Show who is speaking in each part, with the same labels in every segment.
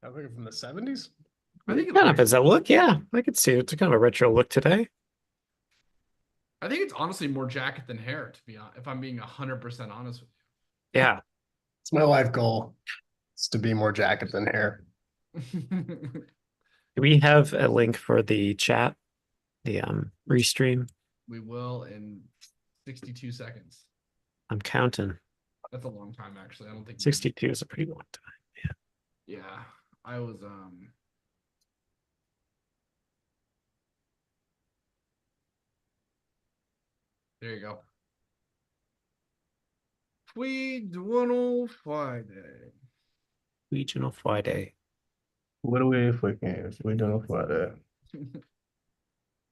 Speaker 1: I think from the 70s.
Speaker 2: I think it
Speaker 3: Kind of
Speaker 2: looks,
Speaker 3: has that look, yeah. I could see it. It's kind of a retro look today.
Speaker 2: I think it's honestly more jacket than hair, to be honest, if I'm being 100% honest with
Speaker 3: Yeah.
Speaker 1: It's my life goal. It's to be more jacket than hair.
Speaker 2: you.
Speaker 3: Do we have a link for the chat, the restream?
Speaker 2: We will in 62 seconds.
Speaker 3: I'm counting.
Speaker 2: That's a long time, actually. I don't think
Speaker 3: 62 is a pretty long time.
Speaker 2: Yeah, I was there you go. Tweed 105 Friday.
Speaker 3: Regional Friday.
Speaker 1: What do we if we can? If we don't know what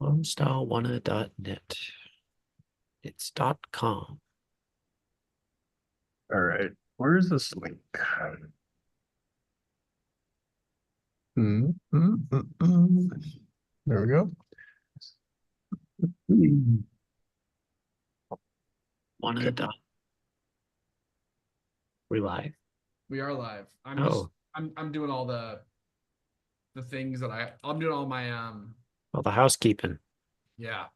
Speaker 3: Homestyle1.net. It's .com.
Speaker 1: All right. Where's this link? There we go.
Speaker 3: One
Speaker 1: Okay.
Speaker 3: dot. We live.
Speaker 2: We are live.
Speaker 3: Oh,
Speaker 2: I'm doing all the things that I'm doing all my
Speaker 3: well, the housekeeping.
Speaker 2: yeah.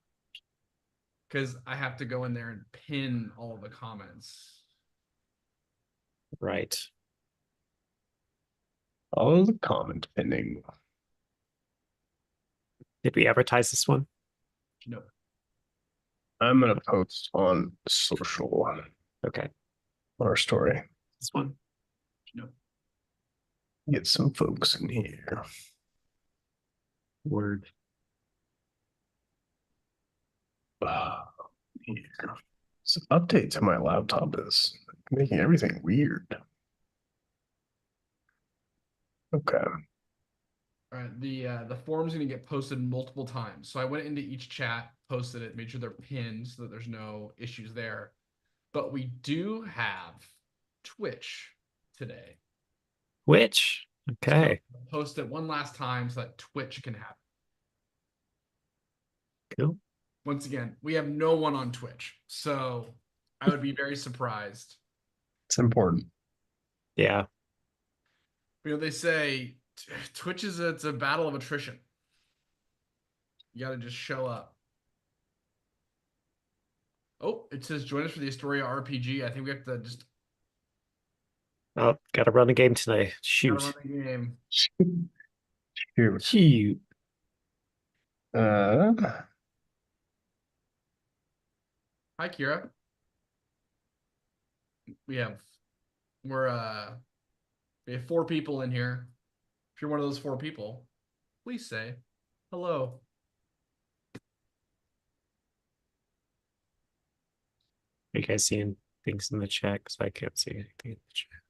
Speaker 2: Because I have to go in there and pin all the comments.
Speaker 3: Right.
Speaker 1: All the comment pinning.
Speaker 3: Did we advertise this one?
Speaker 2: No.
Speaker 1: I'm gonna post on social
Speaker 3: Okay.
Speaker 1: on our story.
Speaker 3: This one.
Speaker 2: No.
Speaker 1: Get some folks in here.
Speaker 3: Word.
Speaker 1: Here. This update to my laptop is making everything weird. Okay.
Speaker 2: All right. The form's gonna get posted multiple times. So I went into each chat, posted it, made sure they're pinned so that there's no issues there. But we do have Twitch today.
Speaker 3: Which? Okay.
Speaker 2: So post it one last time so that Twitch can happen.
Speaker 3: Cool.
Speaker 2: Once again, we have no one on Twitch, so I would be very surprised.
Speaker 1: It's important.
Speaker 2: You know, they say Twitch it's a battle of attrition. You got to just show up. Oh, it says join us for the Astoria RPG. I think we have to just
Speaker 3: Oh, gotta run the game today.
Speaker 2: gotta
Speaker 3: Shoot.
Speaker 2: run the game.
Speaker 1: Shoot.
Speaker 3: Shoot.
Speaker 1: Uh,
Speaker 2: Hi, Kira. We have we're we have 4 people in here. If you're one of those 4 people, please say hello.
Speaker 3: Are you guys seeing things in the chat? Because I can't see anything in the chat.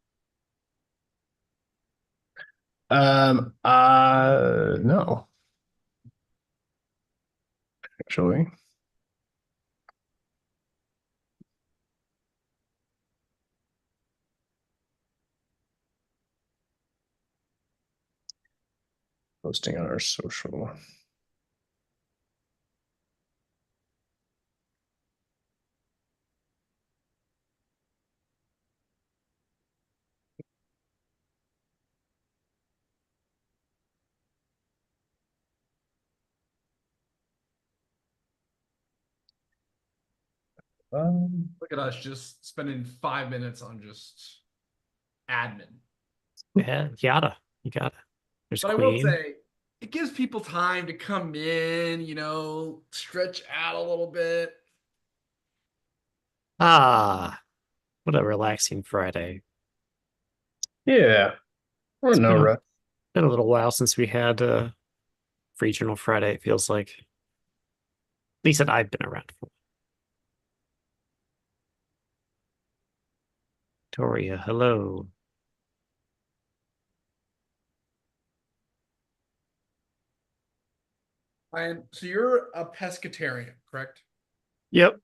Speaker 1: no. Actually. Posting on our social.
Speaker 2: Look at us just spending 5 minutes on just admin.
Speaker 3: Yeah, you gotta. You gotta. There's
Speaker 2: But I will
Speaker 3: Queen.
Speaker 2: say, it gives people time to come in, stretch out a little bit.
Speaker 3: Ah, what a relaxing Friday.
Speaker 1: Yeah. Or
Speaker 3: It's
Speaker 1: no rush.
Speaker 3: been a little while since we had regional Friday, it feels like. At least that I've been around for. Victoria, hello.
Speaker 2: So you're a pescatarian, correct?
Speaker 3: Yep.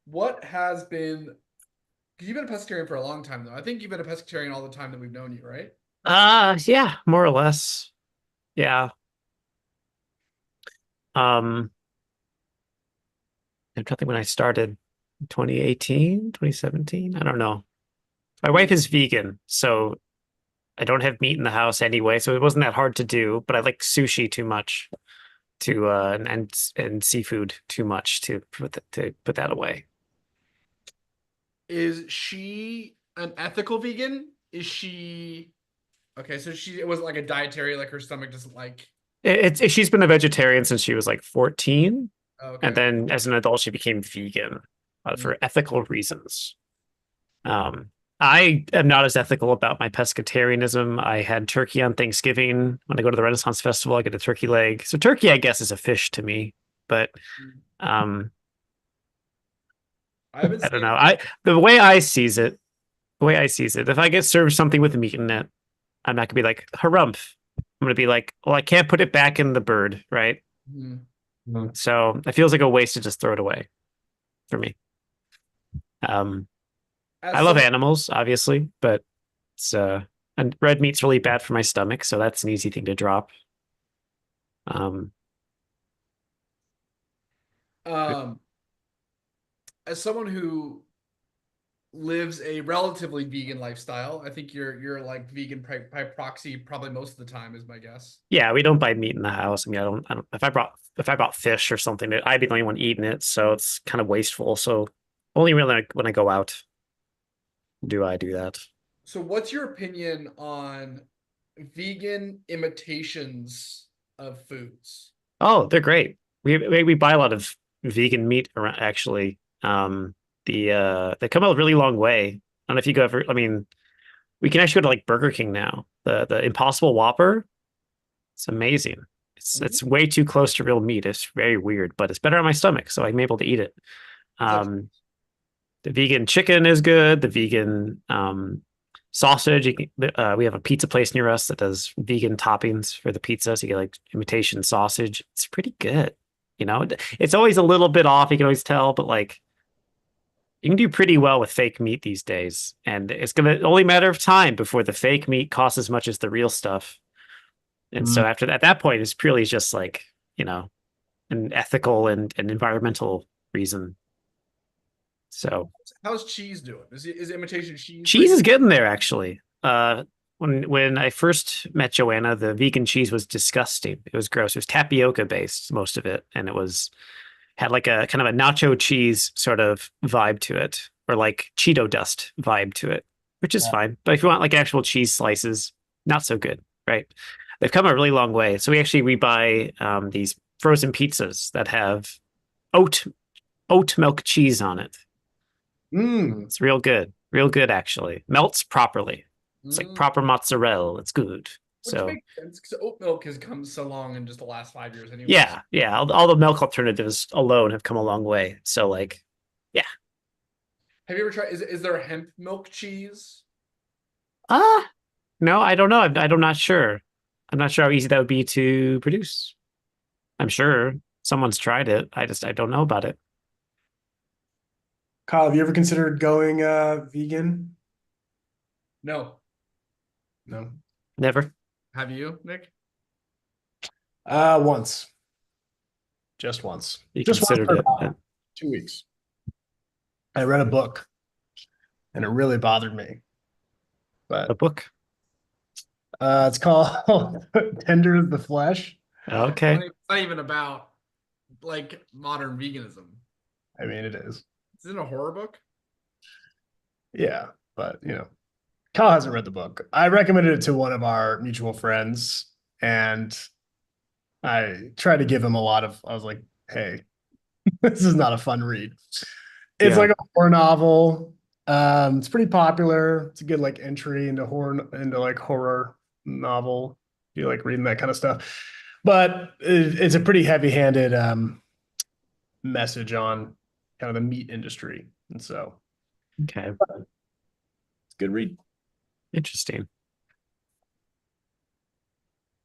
Speaker 2: What has been, because you've been a pescatarian for a long time, though. I think you've been a pescatarian all the time that we've known you, right?
Speaker 3: Yeah, more or less. Yeah. I'm trying to think when I started 2018, 2017. I don't know. My wife is vegan, so I don't have meat in the house anyway, so it wasn't that hard to do. But I like sushi too much to and seafood too much to put that away.
Speaker 2: Is she an ethical vegan? Is she okay? So it wasn't like a dietary, like her stomach doesn't like.
Speaker 3: She's been a vegetarian since she was like 14,
Speaker 2: Oh,
Speaker 3: and
Speaker 2: okay.
Speaker 3: then as an adult she became vegan for ethical reasons. Um, I am not as ethical about my pescatarianism. I had turkey on Thanksgiving. When I go to the Renaissance Festival, I get a turkey leg. So turkey, I guess, is a fish to me. But um,
Speaker 2: I haven't
Speaker 3: I don't
Speaker 2: seen.
Speaker 3: know. The way I sees it, the way I sees it, if I get served something with meat in it, I'm not gonna be like harumph. I'm gonna be like, well, I can't put it back in the bird, right? So it feels like a waste to just throw it away for me. Um, I
Speaker 2: As
Speaker 3: love
Speaker 2: some,
Speaker 3: animals, obviously, but it's and red meat's really bad for my stomach, so that's an easy thing to drop. Um,
Speaker 2: um, as someone who lives a relatively vegan lifestyle, I think you're like vegan by proxy probably most of the time, is my guess.
Speaker 3: yeah, we don't buy meat in the house. I mean, I don't. If I brought fish or something, I'd be the only one eating it, so it's kind of wasteful. So only really when I go out do I do that.
Speaker 2: So, what's your opinion on vegan imitations of foods?
Speaker 3: Oh, they're great. We buy a lot of vegan meat around, actually. They come a really long way. I don't know if you go ever. I mean, we can actually go to like Burger King now. The Impossible Whopper. It's amazing.
Speaker 2: Mhm.
Speaker 3: It's way too close to real meat. It's very weird, but it's better on my stomach, so I'm able to eat it.
Speaker 2: What's that?
Speaker 3: Um, the vegan chicken is good. The vegan sausage. We have a pizza place near us that does vegan toppings for the pizza, so you get like imitation sausage. It's pretty good. You know, it's always a little bit off. You can always tell, but like you can do pretty well with fake meat these days, and it's gonna only matter of time before the fake meat costs as much as the real stuff. And so after that, at that point, it's purely just like an ethical and environmental reason. So
Speaker 2: How's cheese doing? Is imitation cheese
Speaker 3: cheese
Speaker 2: pretty
Speaker 3: is
Speaker 2: good?
Speaker 3: getting there actually. When I first met Joanna, the vegan cheese was disgusting. It was gross. It was tapioca based, most of it, and it was had like a kind of a nacho cheese sort of vibe to it, or like Cheeto dust vibe to it, which is fine. But if you want like actual cheese slices, not so good, right? They've come a really long way. So we buy these frozen pizzas that have oat oat milk cheese on it.
Speaker 1: Mm.
Speaker 3: It's real good actually. Melts properly. It's like
Speaker 2: Mm,
Speaker 3: proper mozzarella. It's good.
Speaker 2: which
Speaker 3: So
Speaker 2: makes sense because oat milk has come so long in just the last 5 years, anyways.
Speaker 3: yeah. All the milk alternatives alone have come a long way. So like, yeah.
Speaker 2: Have you ever tried? Is there a hemp milk cheese?
Speaker 3: Ah, no, I don't know. I'm not sure. I'm not sure how easy that would be to produce. I'm sure someone's tried it. I don't know about it.
Speaker 1: Kyle, have you ever considered going vegan?
Speaker 2: No.
Speaker 1: No.
Speaker 3: Never.
Speaker 2: Have you, Nick?
Speaker 1: Once. Just once.
Speaker 3: You
Speaker 1: Just once
Speaker 3: considered
Speaker 1: for
Speaker 3: it.
Speaker 1: about 2 weeks. I read a book and it really bothered me.
Speaker 3: A
Speaker 1: But
Speaker 3: book.
Speaker 1: it's called Tender of the Flesh.
Speaker 3: Okay.
Speaker 2: It's not even about like modern veganism.
Speaker 1: I mean, it is.
Speaker 2: Is it a horror book?
Speaker 1: Yeah. But, Kyle hasn't read the book. I recommended it to one of our mutual friends and I tried to give him I was like, hey, this is not a fun read. It's
Speaker 3: Yeah.
Speaker 1: like a horror novel. It's pretty popular. It's a good like entry into like horror novel. You like reading that kind of stuff. But it's a pretty heavy-handed message on kind of the meat industry. And so
Speaker 3: Okay.
Speaker 1: it's a good read.
Speaker 3: Interesting.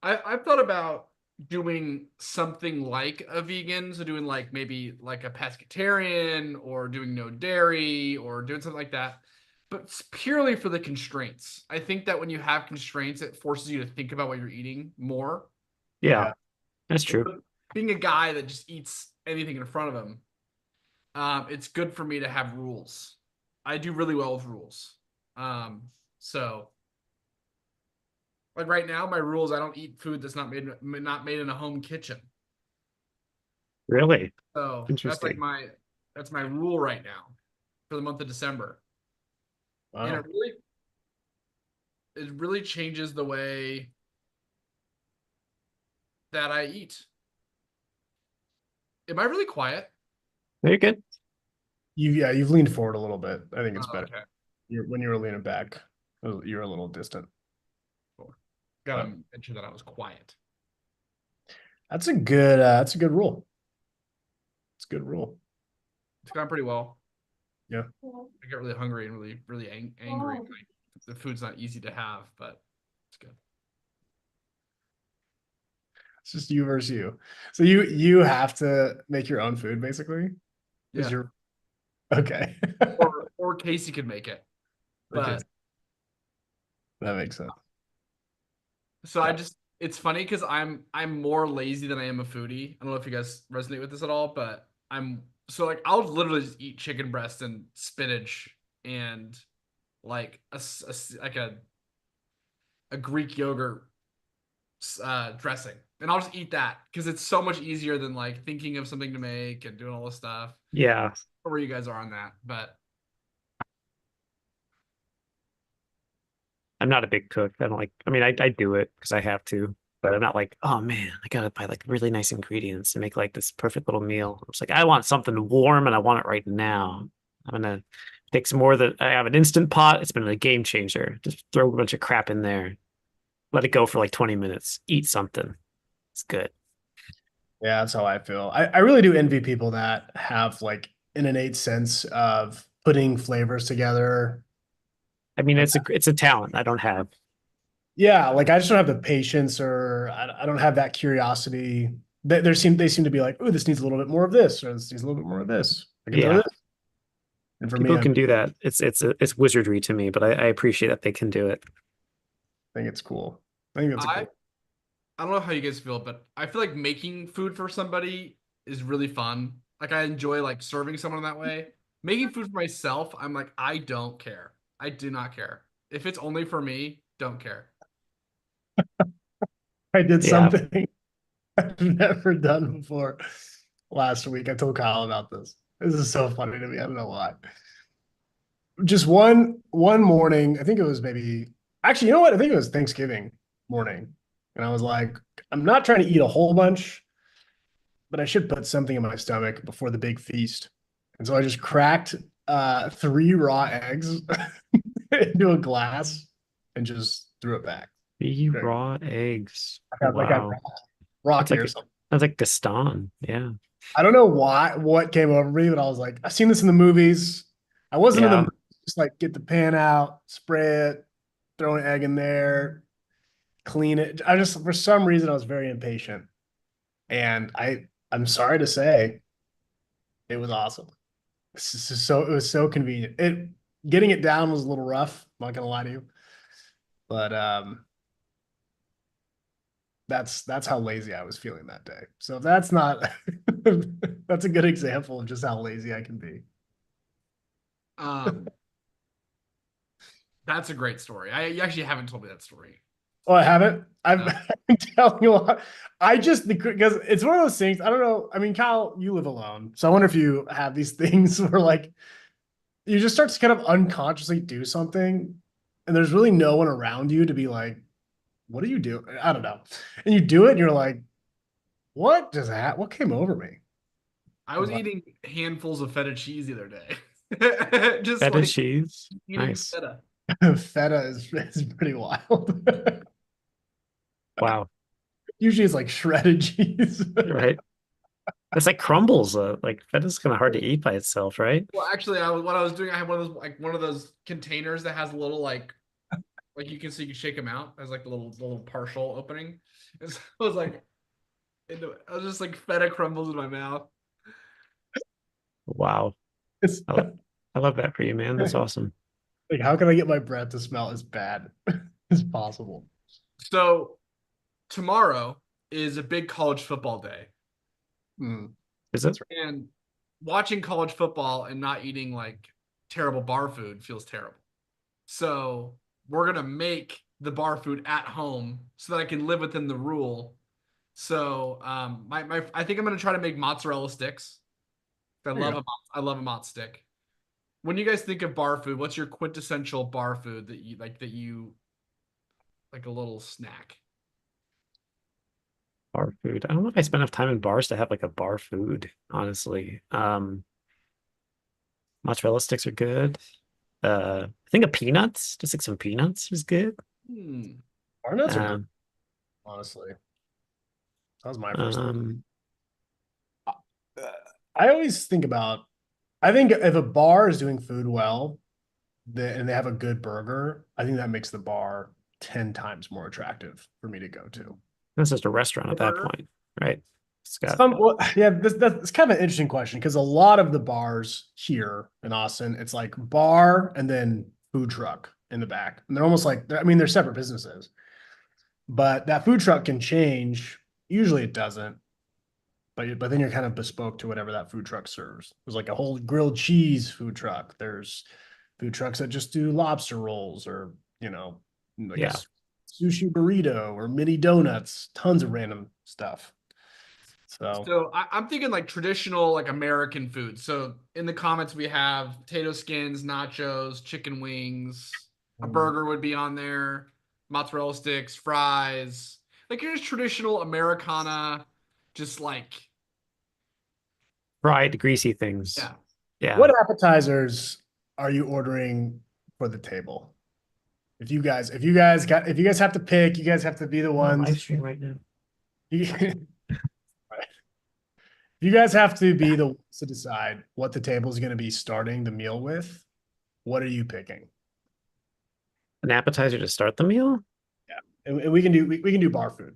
Speaker 2: I've thought about doing something like a vegan, so doing like maybe like a pescatarian or doing no dairy or doing something like that. But it's purely for the constraints. I think that when you have constraints, it forces you to think about what you're eating more.
Speaker 3: Yeah, that's true.
Speaker 2: Being a guy that just eats anything in front of him, it's good for me to have rules. I do really well with rules. So Like right now, my rule is I don't eat food that's not made in a home kitchen.
Speaker 3: Really
Speaker 2: So that's like
Speaker 3: interesting.
Speaker 2: that's my rule right now for the month of December. And
Speaker 1: Wow.
Speaker 2: it really changes the way that I eat. Am I really quiet?
Speaker 3: Very good.
Speaker 1: You've leaned forward a little bit. I think it's
Speaker 2: Oh,
Speaker 1: better.
Speaker 2: okay.
Speaker 1: When you were leaning back, you're a little distant.
Speaker 2: Cool. Gotta
Speaker 1: But
Speaker 2: mention that I was quiet.
Speaker 1: that's a good rule. It's a good rule.
Speaker 2: It's gone pretty well.
Speaker 1: Yeah.
Speaker 2: I get really hungry and really angry. Like, the food's not easy to have, but it's good.
Speaker 1: It's just you versus you. So you have to make your own food basically. Is
Speaker 2: Yeah.
Speaker 1: your okay.
Speaker 2: Or Casey could make it.
Speaker 1: Okay.
Speaker 2: But
Speaker 1: That makes sense.
Speaker 2: so
Speaker 1: Yeah.
Speaker 2: it's funny because I'm more lazy than I am a foodie. I don't know if you guys resonate with this at all, but like I'll literally just eat chicken breast and spinach and like like a Greek yogurt dressing. And I'll just eat that because it's so much easier than like thinking of something to make and doing all this stuff.
Speaker 3: Yeah.
Speaker 2: Or where you guys are on that, but
Speaker 3: I'm not a big cook. I don't like, I mean, I do it because I have to, but I'm not like, oh man, I gotta buy like really nice ingredients to make like this perfect little meal. It's like, I want something warm and I want it right now. I'm gonna take some more that I have an instant pot. It's been a game changer. Just throw a bunch of crap in there, let it go for like 20 minutes, eat something. It's good.
Speaker 1: Yeah, that's how I feel. I really do envy people that have like an innate sense of putting flavors together.
Speaker 3: I mean,
Speaker 1: And
Speaker 3: it's a talent I don't have.
Speaker 1: yeah, like I just don't have the patience or I don't have that curiosity. They seem to be like, oh, this needs a little bit more of this, or this needs a little bit more of this. I can throw
Speaker 3: Yeah,
Speaker 1: this. And for me,
Speaker 3: people who can do that. It's wizardry to me, but I appreciate that they can do it.
Speaker 1: I think it's cool. I think that's a
Speaker 2: I
Speaker 1: cool.
Speaker 2: I don't know how you guys feel, but I feel like making food for somebody is really fun. Like I enjoy like serving someone that way. Making food for myself, I'm like, I don't care. I do not care. If it's only for me, don't care.
Speaker 1: I did
Speaker 3: Yeah,
Speaker 1: something I've never done before last week. I told Kyle about this. This is so funny to me. I don't know why. Just one morning, I think it was maybe actually, you know what? I think it was Thanksgiving morning. And I was like, I'm not trying to eat a whole bunch, but I should put something in my stomach before the big feast. And so I just cracked three raw eggs into a glass and just threw it back.
Speaker 3: the
Speaker 1: Like
Speaker 3: raw eggs.
Speaker 1: I
Speaker 3: Wow, that's
Speaker 1: Rocky or
Speaker 3: like
Speaker 1: something.
Speaker 3: that's like Gaston. Yeah,
Speaker 1: I don't know what came over me, but I was like, I've seen this in the movies. I wasn't in the
Speaker 3: yeah.
Speaker 1: mood, just like get the pan out, spray it, throw an egg in there, clean it. I just for some reason I was very impatient. And I'm sorry to say it was awesome. It was so convenient. It getting it down was a little rough, I'm not gonna lie to you. But that's how lazy I was feeling that day. So if that's not that's a good example of just how lazy I can be.
Speaker 2: Um, that's a great story. You actually haven't told me that story.
Speaker 1: Oh, I haven't. I've
Speaker 2: No.
Speaker 1: been telling you a lot. I just because it's one of those things. I don't know. I mean, Kyle, you live alone, so I wonder if you have these things where like you just start to kind of unconsciously do something, and there's really no one around you to be like, "What do you do?" I don't know, and you do it, and you're like, "What does that? What came over me?"
Speaker 2: I was
Speaker 1: I'm like,
Speaker 2: eating handfuls of feta cheese the other day. Just
Speaker 3: Feta
Speaker 2: like
Speaker 3: cheese.
Speaker 2: eating
Speaker 3: Nice.
Speaker 2: feta.
Speaker 1: feta is pretty wild.
Speaker 3: Wow.
Speaker 1: Usually, it's like shredded cheese.
Speaker 3: Right. That's like crumbles. Like feta's kind of hard to eat by itself, right?
Speaker 2: Well, actually, what I was doing, I had one of those containers that has a little like you can so you can shake them out as like the little partial opening. And so I was like I was just like feta crumbles in my mouth.
Speaker 3: Wow.
Speaker 1: It's
Speaker 3: I, I love that for you, man. That's awesome.
Speaker 1: like, how can I get my breath to smell as bad as possible?
Speaker 2: So tomorrow is a big college football day.
Speaker 1: Mm,
Speaker 3: Is it?
Speaker 1: that's right.
Speaker 2: And watching college football and not eating like terrible bar food feels terrible. So we're gonna make the bar food at home so that I can live within the rule. So I think I'm gonna try to make mozzarella sticks.
Speaker 1: There you go.
Speaker 2: I love a mozz stick. When you guys think of bar food, what's your quintessential bar food that you like a little snack?
Speaker 3: Bar food. I don't know if I spend enough time in bars to have like a bar food, honestly. Mozzarella sticks are good. I think of peanuts, just like some peanuts is good.
Speaker 2: Hmm.
Speaker 1: Walnuts are good,
Speaker 3: Um,
Speaker 1: honestly. That was my first thought.
Speaker 3: um,
Speaker 1: I always think about, I think if a bar is doing food well, and they have a good burger, I think that makes the bar 10 times more attractive for me to go to.
Speaker 3: That's just a restaurant at that
Speaker 2: Burger?
Speaker 3: point, right? It's got
Speaker 1: Well, yeah, that's kind of an interesting question because a lot of the bars here in Austin, it's like bar and then food truck in the back. And they're almost like, I mean, they're separate businesses, but that food truck can change. Usually it doesn't, but then you're kind of bespoke to whatever that food truck serves. There's like a whole grilled cheese food truck. There's food trucks that just do lobster rolls or, like
Speaker 3: Yeah.
Speaker 1: a sushi burrito or mini donuts, tons of random stuff. So
Speaker 2: I'm thinking like traditional, like American food. So in the comments we have potato skins, nachos, chicken wings, a burger would be on there, mozzarella sticks, fries. Like your just traditional Americana, just like
Speaker 3: fried, greasy things.
Speaker 2: yeah.
Speaker 3: Yeah.
Speaker 1: what appetizers are you ordering for the table? If you guys have to pick, you guys have to be the
Speaker 3: Live
Speaker 1: ones.
Speaker 3: stream right now.
Speaker 1: You, you guys have to be the ones to decide what the table is going to be starting the meal with. What are you picking?
Speaker 3: An appetizer to start the meal?
Speaker 1: And we can do bar food.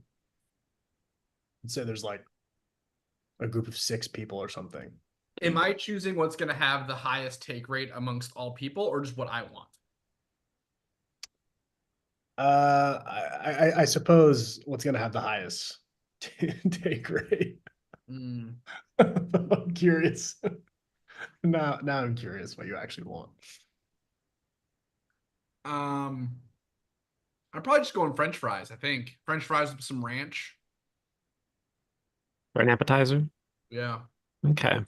Speaker 1: Let's say there's like a group of 6 people or something.
Speaker 2: Am I choosing what's gonna have the highest take rate amongst all people or just what I want?
Speaker 1: I suppose what's going to have the highest take rate.
Speaker 2: Mm.
Speaker 1: I'm curious. Now I'm curious what you actually want.
Speaker 2: I'm probably just going French fries, I think. French fries with some ranch.
Speaker 3: For an appetizer?
Speaker 2: Yeah.
Speaker 3: Okay.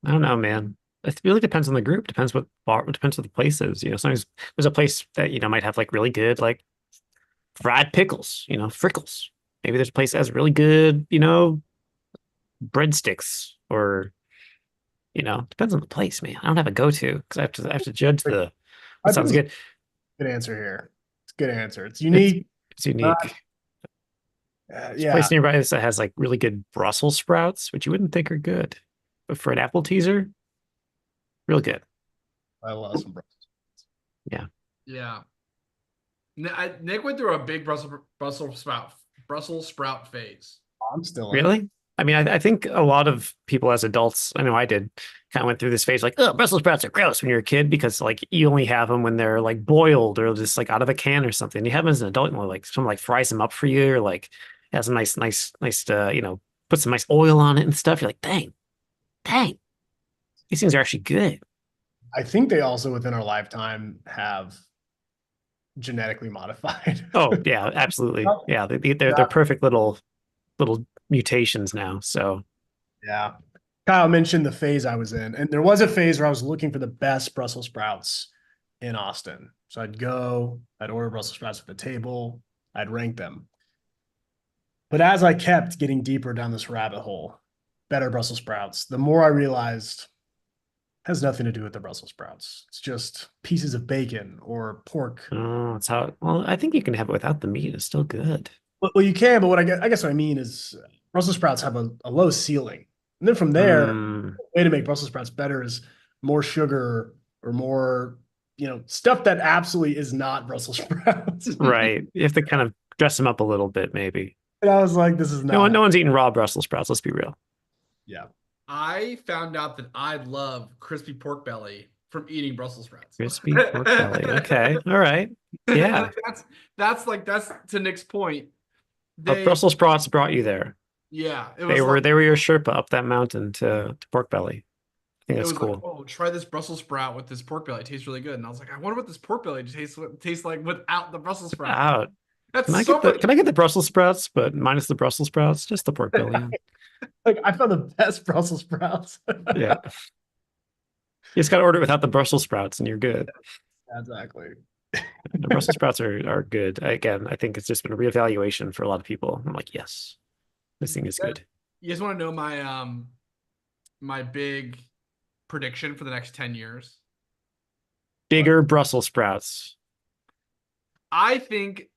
Speaker 3: I don't know, man. It really depends on the group. Depends what bar, depends what the place is. Sometimes there's a place that, might have like really good, like fried pickles, frickles. Maybe there's a place that has really good, breadsticks or, depends on the place, man. I don't have a go-to because I have to judge
Speaker 1: I
Speaker 3: what sounds
Speaker 1: think
Speaker 3: good.
Speaker 1: Good answer here. It's a good answer. It's unique.
Speaker 3: It's unique. There's a place nearby that has like really good Brussels sprouts, which you wouldn't think are good. But for an apple teaser, real good.
Speaker 1: I love some Brussels.
Speaker 3: Yeah.
Speaker 2: Yeah. Nick went through a big Brussels sprout phase.
Speaker 1: I'm still
Speaker 3: Really? I mean, I think a lot of people as adults, I know I did, kind of went through this phase like, oh, Brussels sprouts are gross when you're a kid because like you only have them when they're like boiled or just like out of a can or something. You have them as an adult, and like someone like fries them up for you or like has some nice, put some nice oil on it and stuff. You're like, dang, these things are actually good.
Speaker 1: I think they also within our lifetime have genetically modified.
Speaker 3: Oh yeah, absolutely. Yeah, they're perfect little mutations now. So
Speaker 1: Yeah. Kyle mentioned the phase I was in, and there was a phase where I was looking for the best Brussels sprouts in Austin. So I'd order Brussels sprouts at the table, I'd rank them. But as I kept getting deeper down this rabbit hole, better Brussels sprouts, the more I realized has nothing to do with the Brussels sprouts. It's just pieces of bacon or pork.
Speaker 3: oh, that's how. Well, I think you can have it without the meat. It's still good.
Speaker 1: Well, you can, but what I guess what I mean is Brussels sprouts have a low ceiling. And then from there, the way to make Brussels sprouts better is more sugar or more, stuff that absolutely is not Brussels sprouts.
Speaker 3: Right. You have to kind of dress them up a little bit, maybe.
Speaker 1: And I was like, this is not.
Speaker 3: No one's eating raw Brussels sprouts. Let's be real.
Speaker 1: Yeah.
Speaker 2: I found out that I love crispy pork belly from eating Brussels sprouts.
Speaker 3: Crispy pork belly. Okay. All right. Yeah.
Speaker 2: that's to Nick's point.
Speaker 3: Brussels sprouts brought you there.
Speaker 2: Yeah,
Speaker 3: They were your Sherpa up that mountain to pork belly. think
Speaker 2: It
Speaker 3: that's
Speaker 2: was like,
Speaker 3: cool.
Speaker 2: oh, try this Brussels sprout with this pork belly. It tastes really good. And I was like, I wonder what this pork belly tastes like without the Brussels sprout.
Speaker 3: Out.
Speaker 2: That's
Speaker 3: Can I
Speaker 2: so
Speaker 3: get the
Speaker 2: much.
Speaker 3: can I get the Brussels sprouts, but minus the Brussels sprouts, just the pork belly on?
Speaker 1: Like I found the best Brussels sprouts.
Speaker 3: Yeah. You just gotta order it without the Brussels sprouts and you're good.
Speaker 1: Exactly.
Speaker 3: The Brussels sprouts are good. Again, I think it's just been a reevaluation for a lot of people. I'm like, yes, this thing is good.
Speaker 2: You guys want to know my big prediction for the next 10 years?
Speaker 3: Bigger Brussels sprouts.
Speaker 2: I think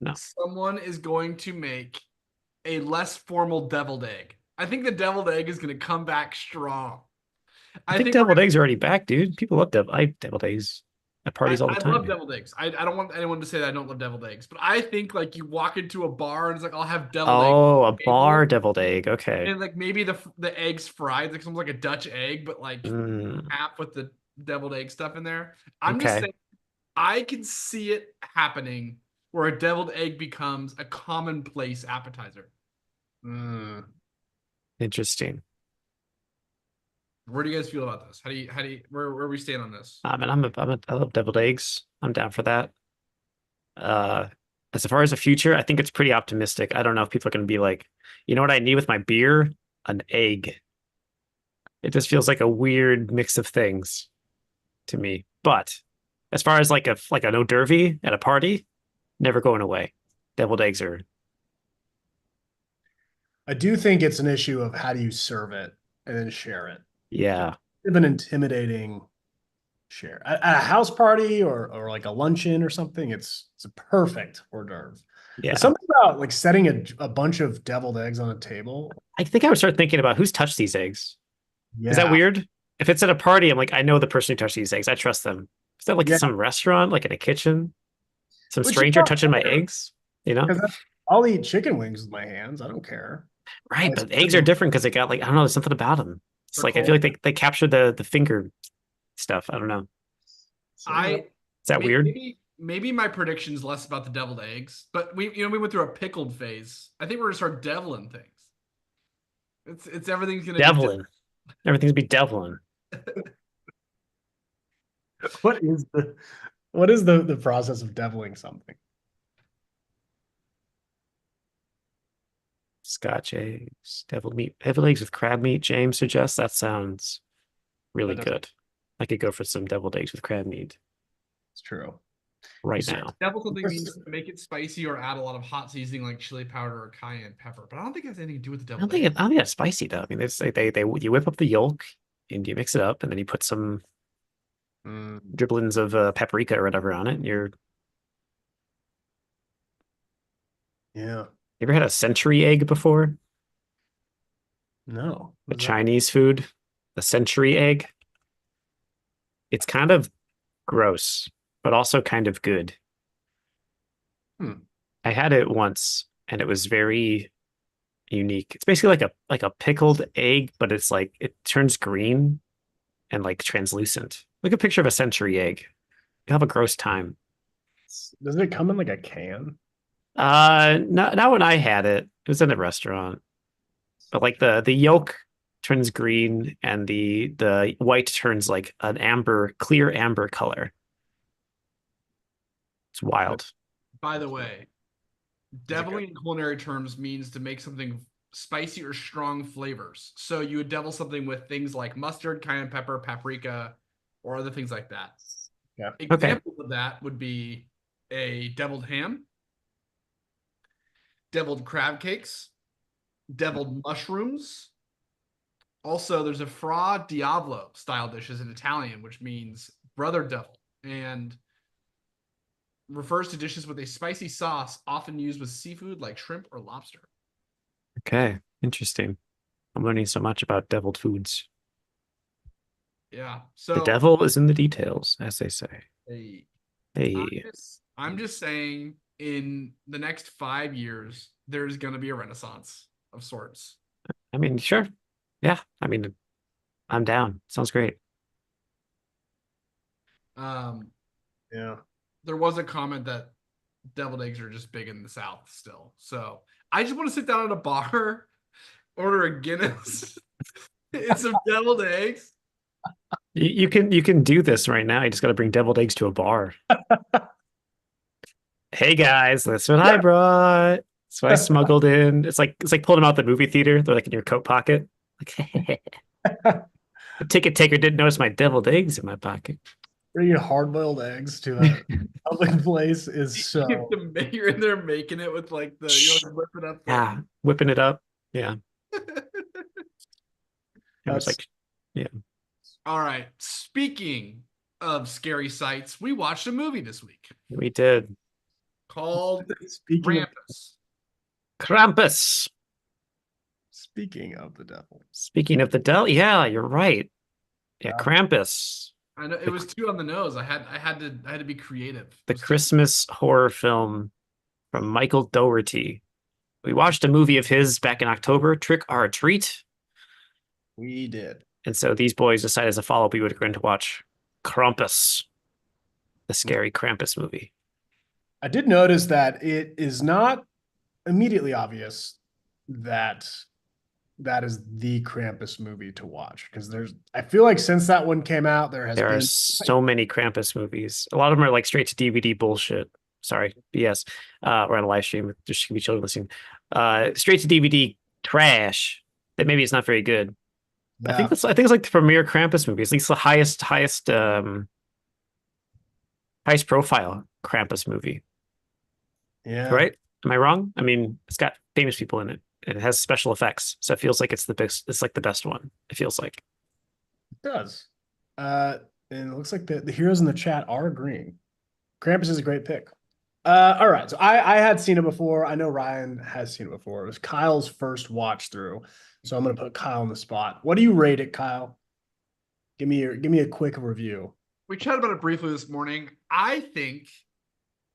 Speaker 3: No.
Speaker 2: someone is going to make a less formal deviled egg. I think the deviled egg is going to come back strong.
Speaker 3: I think deviled eggs are already back, dude. People love deviled eggs at parties all the
Speaker 2: I
Speaker 3: time.
Speaker 2: love deviled eggs. I don't want anyone to say that I don't love deviled eggs, but I think like you walk into a bar and it's like I'll have deviled eggs
Speaker 3: Oh, a
Speaker 2: on the
Speaker 3: bar
Speaker 2: table,
Speaker 3: deviled egg. Okay.
Speaker 2: and like maybe the eggs fried, like something like a Dutch egg, but like
Speaker 3: Mm,
Speaker 2: half with the deviled egg stuff in there. I'm just
Speaker 3: okay.
Speaker 2: saying I can see it happening where a deviled egg becomes a commonplace appetizer.
Speaker 1: Mm.
Speaker 3: Interesting.
Speaker 2: Where do you guys feel about this? Where are we stand on this?
Speaker 3: I mean, I love deviled eggs. I'm down for that. Uh, as far as the future, I think it's pretty optimistic. I don't know if people are going to be like, you know what I need with my beer? An egg. It just feels like a weird mix of things to me. But as far as like an hors d'oeuvre at a party, never going away. Deviled eggs are,
Speaker 1: I do think it's an issue of how do you serve it and then share it.
Speaker 3: yeah,
Speaker 1: It's an intimidating share at a house party or like a luncheon or something. It's a perfect hors d'oeuvre.
Speaker 3: yeah.
Speaker 1: But something about like setting a bunch of deviled eggs on a table.
Speaker 3: I think I would start thinking about who's touched these eggs. Is that
Speaker 1: Yeah.
Speaker 3: weird? If it's at a party, I'm like, I know the person who touched these eggs. I trust them. Is that like
Speaker 1: Yeah.
Speaker 3: some restaurant, like in a kitchen? Some
Speaker 1: Which is
Speaker 3: stranger
Speaker 1: not
Speaker 3: touching my
Speaker 1: fair,
Speaker 3: eggs? You know?
Speaker 1: because I'll eat chicken wings with my hands. I don't care.
Speaker 3: Right,
Speaker 1: Like,
Speaker 3: but eggs are different because they got like I don't know, there's something about them. It's
Speaker 2: They're
Speaker 3: like I feel
Speaker 2: cold.
Speaker 3: like they capture the finger stuff. I don't know.
Speaker 2: I
Speaker 3: Is that weird?
Speaker 2: maybe my prediction's less about the deviled eggs, but we went through a pickled phase. I think we're gonna start deviling things. It's everything's gonna be
Speaker 3: Devlin. Everything's be devlin.
Speaker 1: What is the process of deviling something?
Speaker 3: Scotch eggs, deviled eggs with crab meat. James suggests that sounds really
Speaker 1: That doesn't-
Speaker 3: good. I could go for some deviled eggs with crab meat
Speaker 1: It's true.
Speaker 3: right
Speaker 1: So-
Speaker 3: now.
Speaker 2: devil something means to make it spicy or add a lot of hot seasoning like chili powder or cayenne pepper. But I don't think it has anything to do with the
Speaker 3: I
Speaker 2: devil.
Speaker 3: don't think it's spicy though. I mean, they you whip up the yolk and you mix it up, and then you put some
Speaker 1: Mm,
Speaker 3: dribblings of paprika or whatever on it. And you
Speaker 1: yeah.
Speaker 3: ever had a century egg before?
Speaker 1: No.
Speaker 3: A
Speaker 1: What is that?
Speaker 3: Chinese food, a century egg. It's kind of gross, but also kind of good.
Speaker 1: Hmm.
Speaker 3: I had it once, and it was very unique. It's basically like a pickled egg, but it's like it turns green and like translucent. Look at a picture of a century egg. You have a gross time.
Speaker 1: Does it come in like a can?
Speaker 3: Not when I had it. It was in a restaurant. But like the yolk turns green and the white turns like an clear amber color. It's wild.
Speaker 2: By the way, deviling in culinary terms means to make something spicy or strong flavors. So you would devil something with things like mustard, cayenne pepper, paprika, or other things like that.
Speaker 1: Yeah.
Speaker 2: Examples of that would be a deviled ham, deviled crab cakes, deviled mushrooms. Also, there's a fra diavolo style dishes in Italian, which means brother devil, and refers to dishes with a spicy sauce often used with seafood like shrimp or lobster.
Speaker 3: Okay, interesting. I'm learning so much about deviled foods.
Speaker 2: Yeah.
Speaker 3: The
Speaker 2: So
Speaker 3: devil is in the details, as they say.
Speaker 2: hey,
Speaker 3: Hey,
Speaker 2: I'm just saying in the next 5 years, there's gonna be a renaissance of sorts.
Speaker 3: I mean, sure. Yeah, I mean, I'm down. Sounds great.
Speaker 2: Um,
Speaker 1: Yeah.
Speaker 2: there was a comment that deviled eggs are just big in the South still. So I just want to sit down at a bar, order a Guinness, and some deviled eggs,
Speaker 3: You can do this right now. You just got to bring deviled eggs to a bar. Hey guys, that's what I brought. So I smuggled in. It's like pulling them out the movie theater. They're like in your coat pocket. Like the ticket taker didn't notice my deviled eggs in my pocket.
Speaker 1: Bringing hard-boiled eggs to a public place is so.
Speaker 2: You're in there making it with like you whip it up.
Speaker 3: Yeah, whipping it up. Yeah. It was
Speaker 1: That's
Speaker 3: like, yeah.
Speaker 2: All right. Speaking of scary sights, we watched a movie this week
Speaker 3: We did.
Speaker 2: called
Speaker 1: speaking of,
Speaker 2: Krampus.
Speaker 3: Krampus.
Speaker 1: speaking of the devil.
Speaker 3: Speaking of the devil, yeah, you're right. Yeah,
Speaker 1: Yeah.
Speaker 3: Krampus.
Speaker 2: I know it was too on the nose. I had to be creative.
Speaker 3: The Christmas horror film from Michael Dougherty. We watched a movie of his back in October, Trick or Treat.
Speaker 1: We did.
Speaker 3: And so these boys decided as a follow-up we would going to watch Krampus, the scary Krampus movie.
Speaker 1: I did notice that it is not immediately obvious that that is the Krampus movie to watch because I feel like since that one came out, there has
Speaker 3: There
Speaker 1: been
Speaker 3: are so many Krampus movies. A lot of them are like straight to DVD bullshit. Sorry, BS. We're on a live stream. There should be children listening. Straight to DVD trash that maybe it's not very good. I think it's like the premier Krampus movie. It's at least the highest profile Krampus movie.
Speaker 1: Yeah.
Speaker 3: Right? Am I wrong? I mean, it's got famous people in it. And it has special effects, so it feels like it's the best. It's like the best one. It feels like
Speaker 1: It does. And it looks like the heroes in the chat are agreeing. Krampus is a great pick. All right. So I had seen it before. I know Ryan has seen it before. It was Kyle's first watch through. So I'm gonna put Kyle on the spot. What do you rate it, Kyle? Give me a quick review.
Speaker 2: We chatted about it briefly this morning. I think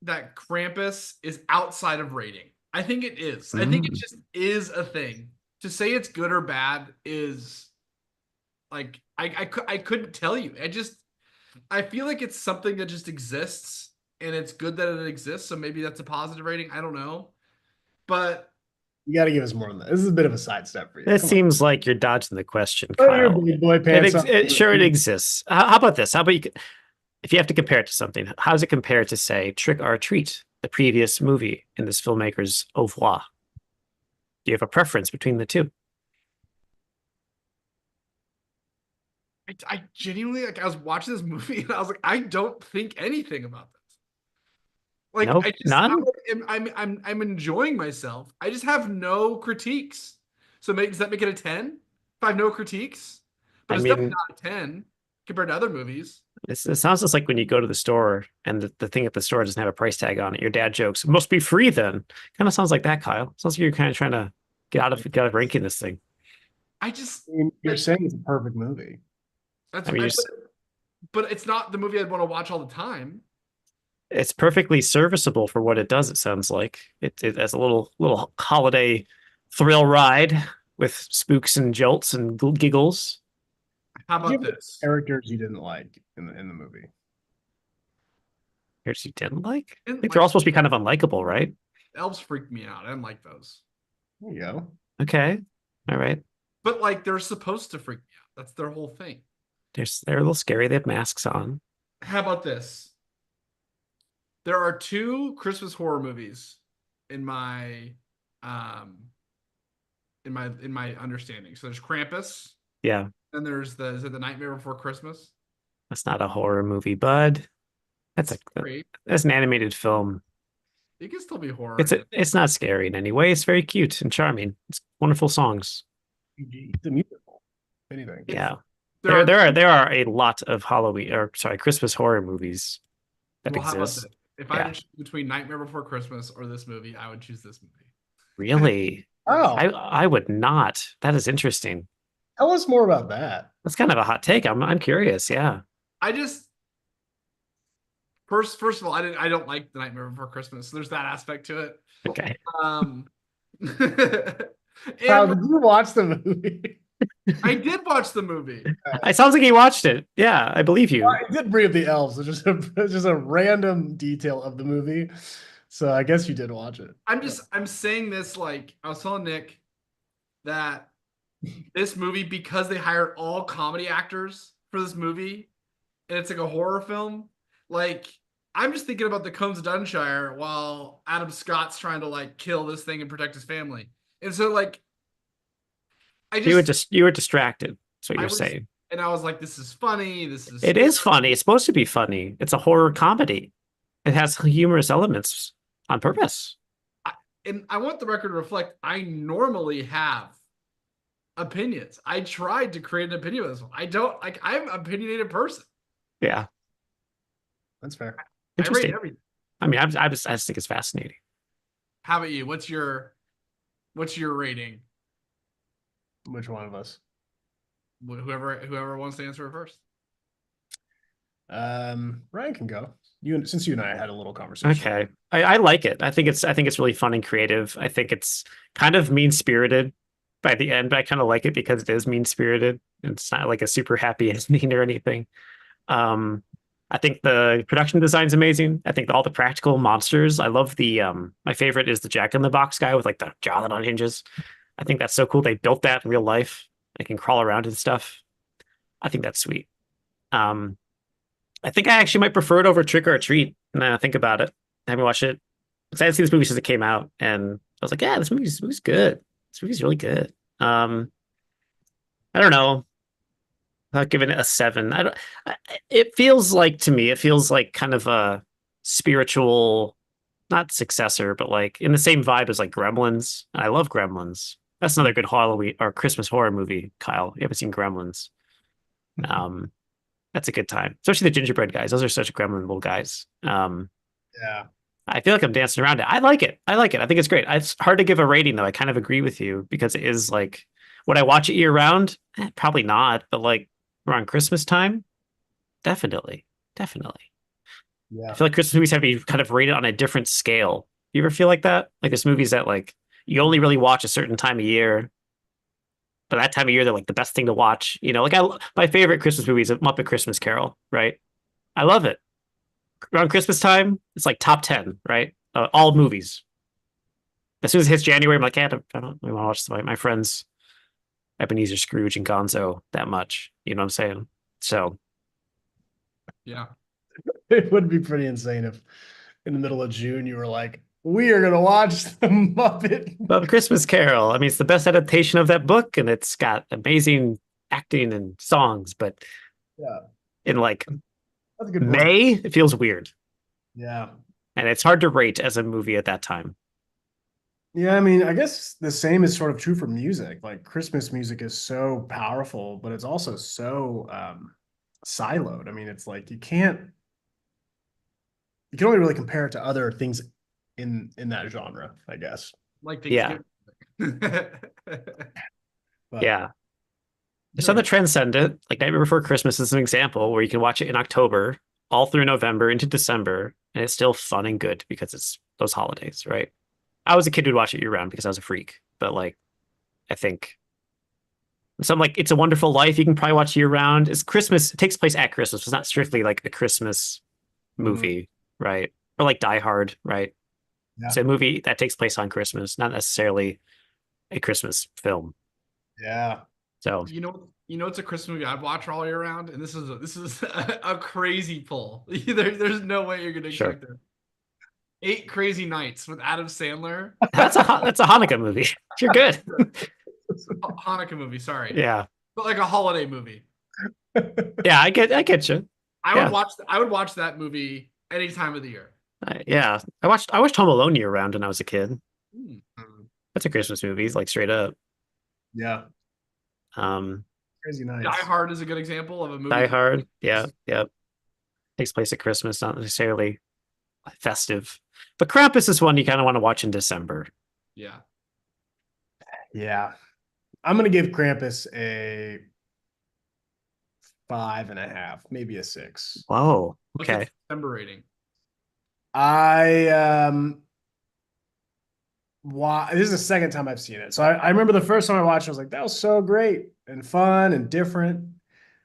Speaker 2: that Krampus is outside of rating. I think it is. I think it just is a thing. To say it's good or bad is like I couldn't tell you. I feel like it's something that just exists and it's good that it exists. So maybe that's a positive rating. I don't know. But
Speaker 1: You got to give us more than that. This is a bit of a sidestep for you.
Speaker 3: it
Speaker 1: Come
Speaker 3: seems like you're dodging the question,
Speaker 1: on. Throw your
Speaker 3: Kyle.
Speaker 1: big boy pants on.
Speaker 3: Sure, it exists. How about this? How about you? If you have to compare it to something, how does it compare to, say, Trick or Treat, the previous movie in this filmmaker's oeuvre? Do you have a preference between the two?
Speaker 2: I genuinely I was watching this movie and I was like, I don't think anything about this. Like
Speaker 3: Nope, none?
Speaker 2: I'm enjoying myself. I just have no critiques. So does that make it a 10? If I have no critiques? But it's definitely not a 10 compared to other movies.
Speaker 3: It sounds just like when you go to the store and the thing at the store doesn't have a price tag on it. Your dad jokes, it must be free then. Kind of sounds like that, Kyle. Sounds like you're kind of trying to get out of ranking this thing.
Speaker 1: You're saying it's a perfect movie.
Speaker 2: But it's not the movie I'd want to watch all the time.
Speaker 3: It's perfectly serviceable for what it does, it sounds like. It has a little holiday thrill ride with spooks and jolts and giggles.
Speaker 2: How about this?
Speaker 1: Characters you didn't like in the movie.
Speaker 3: Characters you didn't like? I think they're all supposed to be kind of unlikable, right?
Speaker 2: Elves freaked me out. I didn't like those.
Speaker 1: There you go.
Speaker 3: Okay. All right.
Speaker 2: But like they're supposed to freak me out. That's their whole thing.
Speaker 3: They're a little scary. They have masks on.
Speaker 2: How about this? There are two Christmas horror movies in my understanding. So there's Krampus.
Speaker 3: Yeah.
Speaker 2: And there's is it The Nightmare Before Christmas?
Speaker 3: That's not a horror movie, bud. That's an animated film.
Speaker 2: It can still be horror.
Speaker 3: It's not scary in any way. It's very cute and charming. It's wonderful songs.
Speaker 1: It's a musical. Anything.
Speaker 3: Yeah. There are a lot of Christmas horror movies that exist.
Speaker 2: If I had to choose between Nightmare Before Christmas or this movie, I would choose this movie.
Speaker 3: Really?
Speaker 1: Oh,
Speaker 3: I would not. That is interesting.
Speaker 1: Tell us more about that.
Speaker 3: That's kind of a hot take. I'm curious. Yeah.
Speaker 2: I just first of all, I don't like The Nightmare Before Christmas. So there's that aspect to it.
Speaker 3: Okay.
Speaker 1: Kyle, did you watch the movie?
Speaker 2: I did watch the movie.
Speaker 3: It sounds like he watched it. Yeah, I believe you.
Speaker 1: I did bring up the elves. It's just a random detail of the movie. So I guess you did watch it.
Speaker 2: I'm saying this like I was telling Nick that this movie, because they hired all comedy actors for this movie, and it's like a horror film, like I'm just thinking about the Cones of Dunshire while Adam Scott's trying to like kill this thing and protect his family. And so like
Speaker 3: You were distracted. That's what
Speaker 2: I
Speaker 3: you're
Speaker 2: was
Speaker 3: saying.
Speaker 2: and I was like, this is funny, this is
Speaker 3: It
Speaker 2: scary.
Speaker 3: is funny. It's supposed to be funny. It's a horror comedy. It has humorous elements on purpose.
Speaker 2: And I want the record to reflect I normally have opinions. I tried to create an opinion with this one. I don't like I'm an opinionated person.
Speaker 3: Yeah,
Speaker 1: That's fair.
Speaker 2: I rate
Speaker 3: interesting.
Speaker 2: everything.
Speaker 3: I mean, I just think it's fascinating.
Speaker 2: How about you? What's your rating?
Speaker 1: Which one of us?
Speaker 2: Whoever wants to answer it first.
Speaker 1: Ryan can go. Since you and I had a little conversation.
Speaker 3: Okay. I like it. I think it's really fun and creative. I think it's kind of mean spirited by the end, but I kind of like it because it is mean spirited. It's not like a super happy ending or anything. I think the production design is amazing. I think all the practical monsters. I love the my favorite is the Jack in the Box guy with like the jaw that unhinges. I think that's so cool. They built that in real life. They can crawl around and stuff. I think that's sweet. I think I actually might prefer it over Trick or Treat. Now I think about it. I haven't watched it because I hadn't seen this movie since it came out, and I was like, yeah, this movie's good. This movie's really good. I don't know. I'll give it a 7. I don't. It feels like to me, it feels like kind of a spiritual, not successor, but like in the same vibe as like Gremlins. I love Gremlins. That's another good Halloween or Christmas horror movie, Kyle. You haven't seen Gremlins. Um, that's a good time, especially the gingerbread guys. Those are such gremlin little guys.
Speaker 1: Yeah.
Speaker 3: I feel like I'm dancing around it. I like it. I like it. I think it's great. It's hard to give a rating though. I kind of agree with you because it is like, would I watch it year round? Probably not. But like around Christmas time, definitely, definitely.
Speaker 1: Yeah.
Speaker 3: I feel like Christmas movies have to be kind of rated on a different scale. You ever feel like that? Like there's movies that like you only really watch a certain time of year, but that time of year they're like the best thing to watch. You know, like my favorite Christmas movie is Muppet Christmas Carol, right? I love it. Around Christmas time, it's like top 10, right? All movies. As soon as it hits January, I'm like, I don't really want to watch my friends Ebenezer Scrooge and Gonzo that much. You know what I'm saying? So
Speaker 2: Yeah.
Speaker 1: It would be pretty insane if in the middle of June you were like, we are gonna watch the Muppet.
Speaker 3: but Christmas Carol, I mean, it's the best adaptation of that book, and it's got amazing acting and songs, but
Speaker 1: Yeah,
Speaker 3: in like
Speaker 1: that's a good point.
Speaker 3: May, it feels weird.
Speaker 1: Yeah.
Speaker 3: And it's hard to rate as a movie at that time.
Speaker 1: Yeah, I mean, I guess the same is sort of true for music. Like Christmas music is so powerful, but it's also so siloed. I mean, it's like you can only really compare it to other things in that genre, I guess.
Speaker 2: Like
Speaker 3: Yeah.
Speaker 2: Thanksgiving.
Speaker 1: But
Speaker 3: Yeah. There's some that transcend it. Like Nightmare Before Christmas is an example where you can watch it in October, all through November into December, and it's still fun and good because it's those holidays, right? I was a kid who'd watch it year round because I was a freak, but like I think some like It's a Wonderful Life you can probably watch year round. It's Christmas, it takes place at Christmas. It's not strictly like a Christmas movie, right? Or like Die Hard, right?
Speaker 1: Yeah.
Speaker 3: It's a movie that takes place on Christmas, not necessarily a Christmas film.
Speaker 1: yeah.
Speaker 3: So
Speaker 2: It's a Christmas movie I'd watch all year round, and this is a crazy pull. There's no way you're gonna
Speaker 3: Sure.
Speaker 2: expect it. 8 Crazy Nights with Adam Sandler.
Speaker 3: that's a Hanukkah movie. You're good.
Speaker 2: Hanukkah movie, sorry.
Speaker 3: Yeah.
Speaker 2: But like a holiday movie.
Speaker 3: Yeah, I get you.
Speaker 2: I would watch that movie any time of the year.
Speaker 3: Yeah. I watched Home Alone year round when I was a kid.
Speaker 2: Hmm.
Speaker 3: That's a Christmas movie, like straight up.
Speaker 1: Yeah.
Speaker 3: Um
Speaker 1: Crazy Nights.
Speaker 2: Die Hard is a good example of a movie.
Speaker 3: Die Hard. Yeah, yeah. Takes place at Christmas, not necessarily festive. But Krampus is one you kind of want to watch in December.
Speaker 2: Yeah.
Speaker 1: Yeah. I'm gonna give Krampus a 5.5, maybe a 6.
Speaker 3: Whoa.
Speaker 2: What's
Speaker 3: Okay.
Speaker 2: its December rating?
Speaker 1: This is the second time I've seen it. So I remember the first time I watched it, I was like, that was so great and fun and different.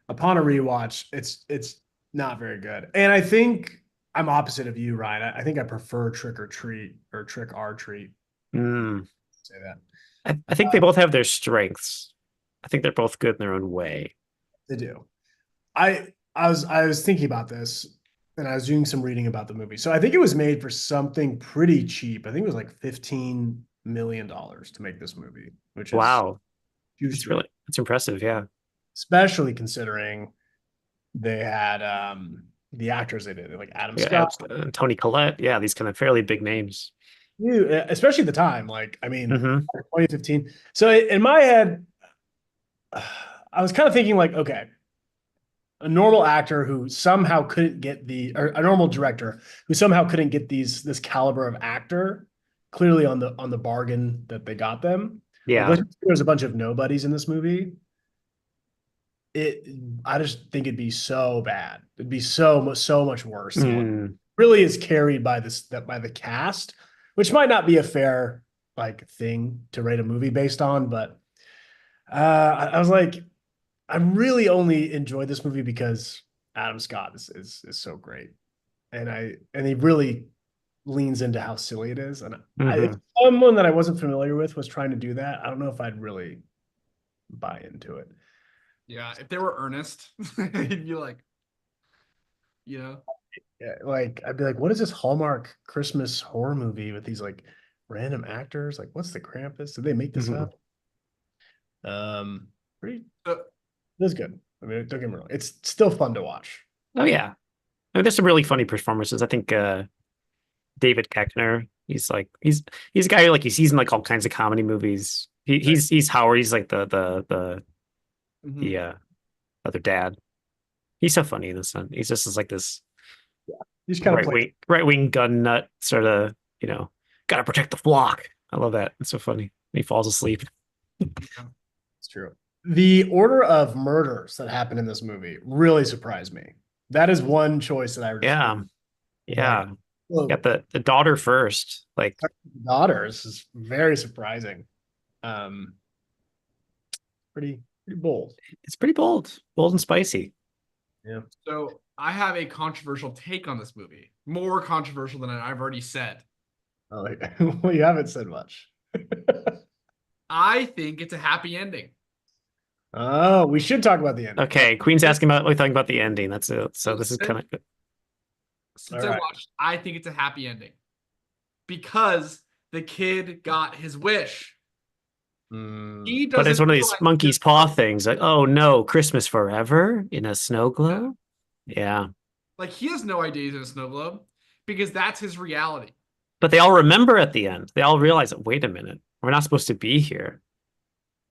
Speaker 1: Upon a rewatch, it's not very good. And I think I'm opposite of you, Ryan. I think I prefer Trick or Treat or Trick or Treat.
Speaker 3: Mm.
Speaker 1: Say that.
Speaker 3: I think they both have their strengths. I think they're both good in their own way.
Speaker 1: They do. I was thinking about this and I was doing some reading about the movie. So I think it was made for something pretty cheap. I think it was like $15 million to make this movie, which is
Speaker 3: Wow,
Speaker 1: huge,
Speaker 3: that's impressive. Yeah,
Speaker 1: especially considering they had the actors they did, like Adam
Speaker 3: yeah.
Speaker 1: Scott,
Speaker 3: Tony Collette. Yeah, these kind of fairly big names.
Speaker 1: especially at the time. Like, I mean,
Speaker 3: Hmm
Speaker 1: 2015. So in my head, I was kind of thinking like, okay, a normal actor who somehow couldn't get or a normal director who somehow couldn't get this caliber of actor clearly on the bargain that they got them. Like,
Speaker 3: Yeah.
Speaker 1: let's just say there's a bunch of nobodies in this movie. It, I just think it'd be so bad. It'd be so much worse than what
Speaker 3: Mm.
Speaker 1: really is carried by by the cast, which might not be a fair like thing to rate a movie based on, but I was like, I really only enjoyed this movie because Adam Scott is so great, and he really leans into how silly it is. And if
Speaker 3: hmm
Speaker 1: someone that I wasn't familiar with was trying to do that, I don't know if I'd really buy into it.
Speaker 2: Yeah, if they were earnest, you'd be like,
Speaker 1: Yeah, like I'd be like, what is this Hallmark Christmas horror movie with these like random actors? Like, what's the Krampus? Did they make this
Speaker 3: hmm
Speaker 1: up? Pretty.
Speaker 2: uh,
Speaker 1: It was good. I mean, don't get me wrong. It's still fun to watch.
Speaker 3: Oh yeah. I mean, there's some really funny performances. I think David Koechner, he's a guy who like he's in like all kinds of comedy movies. He's Howard. He's like
Speaker 2: mhm.
Speaker 3: the other dad. He's so funny in this one. He's just like this
Speaker 1: You just kind of play.
Speaker 3: right wing gun nut sort of, gotta protect the flock. I love that. It's so funny. He falls asleep.
Speaker 1: It's true. The order of murders that happened in this movie really surprised me. That is one choice that I just
Speaker 3: Yeah. Yeah.
Speaker 1: whoa,
Speaker 3: Got the daughter first. Like,
Speaker 1: daughters is very surprising. Um, pretty bold.
Speaker 3: it's pretty bold. Bold and spicy.
Speaker 1: Yeah.
Speaker 2: So I have a controversial take on this movie, more controversial than I've already said.
Speaker 1: Oh, well, you haven't said much.
Speaker 2: I think it's a happy ending.
Speaker 1: Oh, we should talk about the end.
Speaker 3: Okay, Queen's asking about we're talking about the ending. That's it. So this is kind of
Speaker 2: Since
Speaker 1: All
Speaker 2: I
Speaker 1: right.
Speaker 2: watched, I think it's a happy ending because the kid got his wish. He
Speaker 3: but it's
Speaker 2: doesn't
Speaker 3: one of these
Speaker 2: realize
Speaker 3: monkey's paw things. Like, oh no, Christmas forever in a snow globe. Yeah.
Speaker 2: like he has no idea he's in a snow globe because that's his reality.
Speaker 3: But they all remember at the end. They all realize, wait a minute, we're not supposed to be here.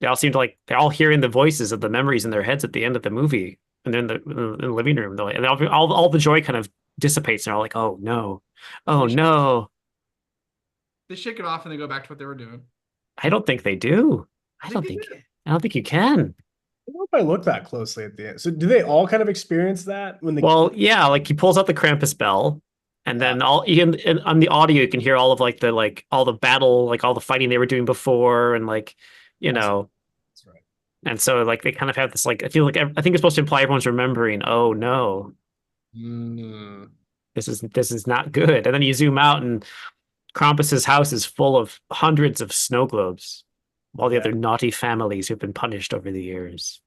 Speaker 3: They all seem to like they're all hearing the voices of the memories in their heads at the end of the movie, and then in the living room, they're like, and all the joy kind of dissipates, and they're all like, oh no, oh no.
Speaker 2: They shake it off and they go back to what they were doing.
Speaker 3: I don't think they do. I don't think I don't think you can.
Speaker 1: I don't know if I look that closely at the end. So do they all kind of experience that when the
Speaker 3: Well, yeah, like he pulls out the Krampus bell, and
Speaker 1: Yeah.
Speaker 3: then on the audio you can hear all of all the battle, like all the fighting they were doing before, and like
Speaker 1: That's right.
Speaker 3: and so like they kind of have this like I feel like I think it's supposed to imply everyone's remembering. Oh no,
Speaker 1: Mm,
Speaker 3: this is not good. And then you zoom out, and Krampus's house is full of hundreds of snow globes, all the
Speaker 1: Yeah.
Speaker 3: other naughty families who've been punished over the years.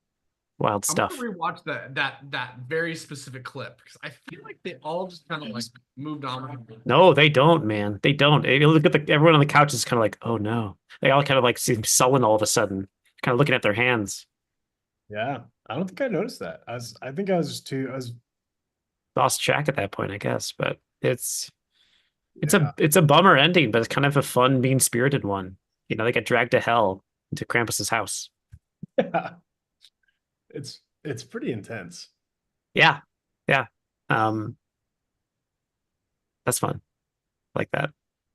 Speaker 3: Wild
Speaker 2: I'm
Speaker 3: stuff.
Speaker 2: gonna rewatch that very specific clip because I feel like they all just kind of like moved on.
Speaker 3: No, they don't, man. They don't. You look at everyone on the couch is kind of like, oh no. They all kind of like seem sullen all of a sudden, kind of looking at their hands.
Speaker 1: yeah. I don't think I noticed that. I think I was too I was
Speaker 3: Lost track at that point, I guess. But
Speaker 1: yeah.
Speaker 3: it's a bummer ending, but it's kind of a fun, mean spirited one. They get dragged to hell into Krampus's house.
Speaker 1: Yeah. It's pretty intense.
Speaker 3: Yeah, yeah. Um, that's fun. Like that.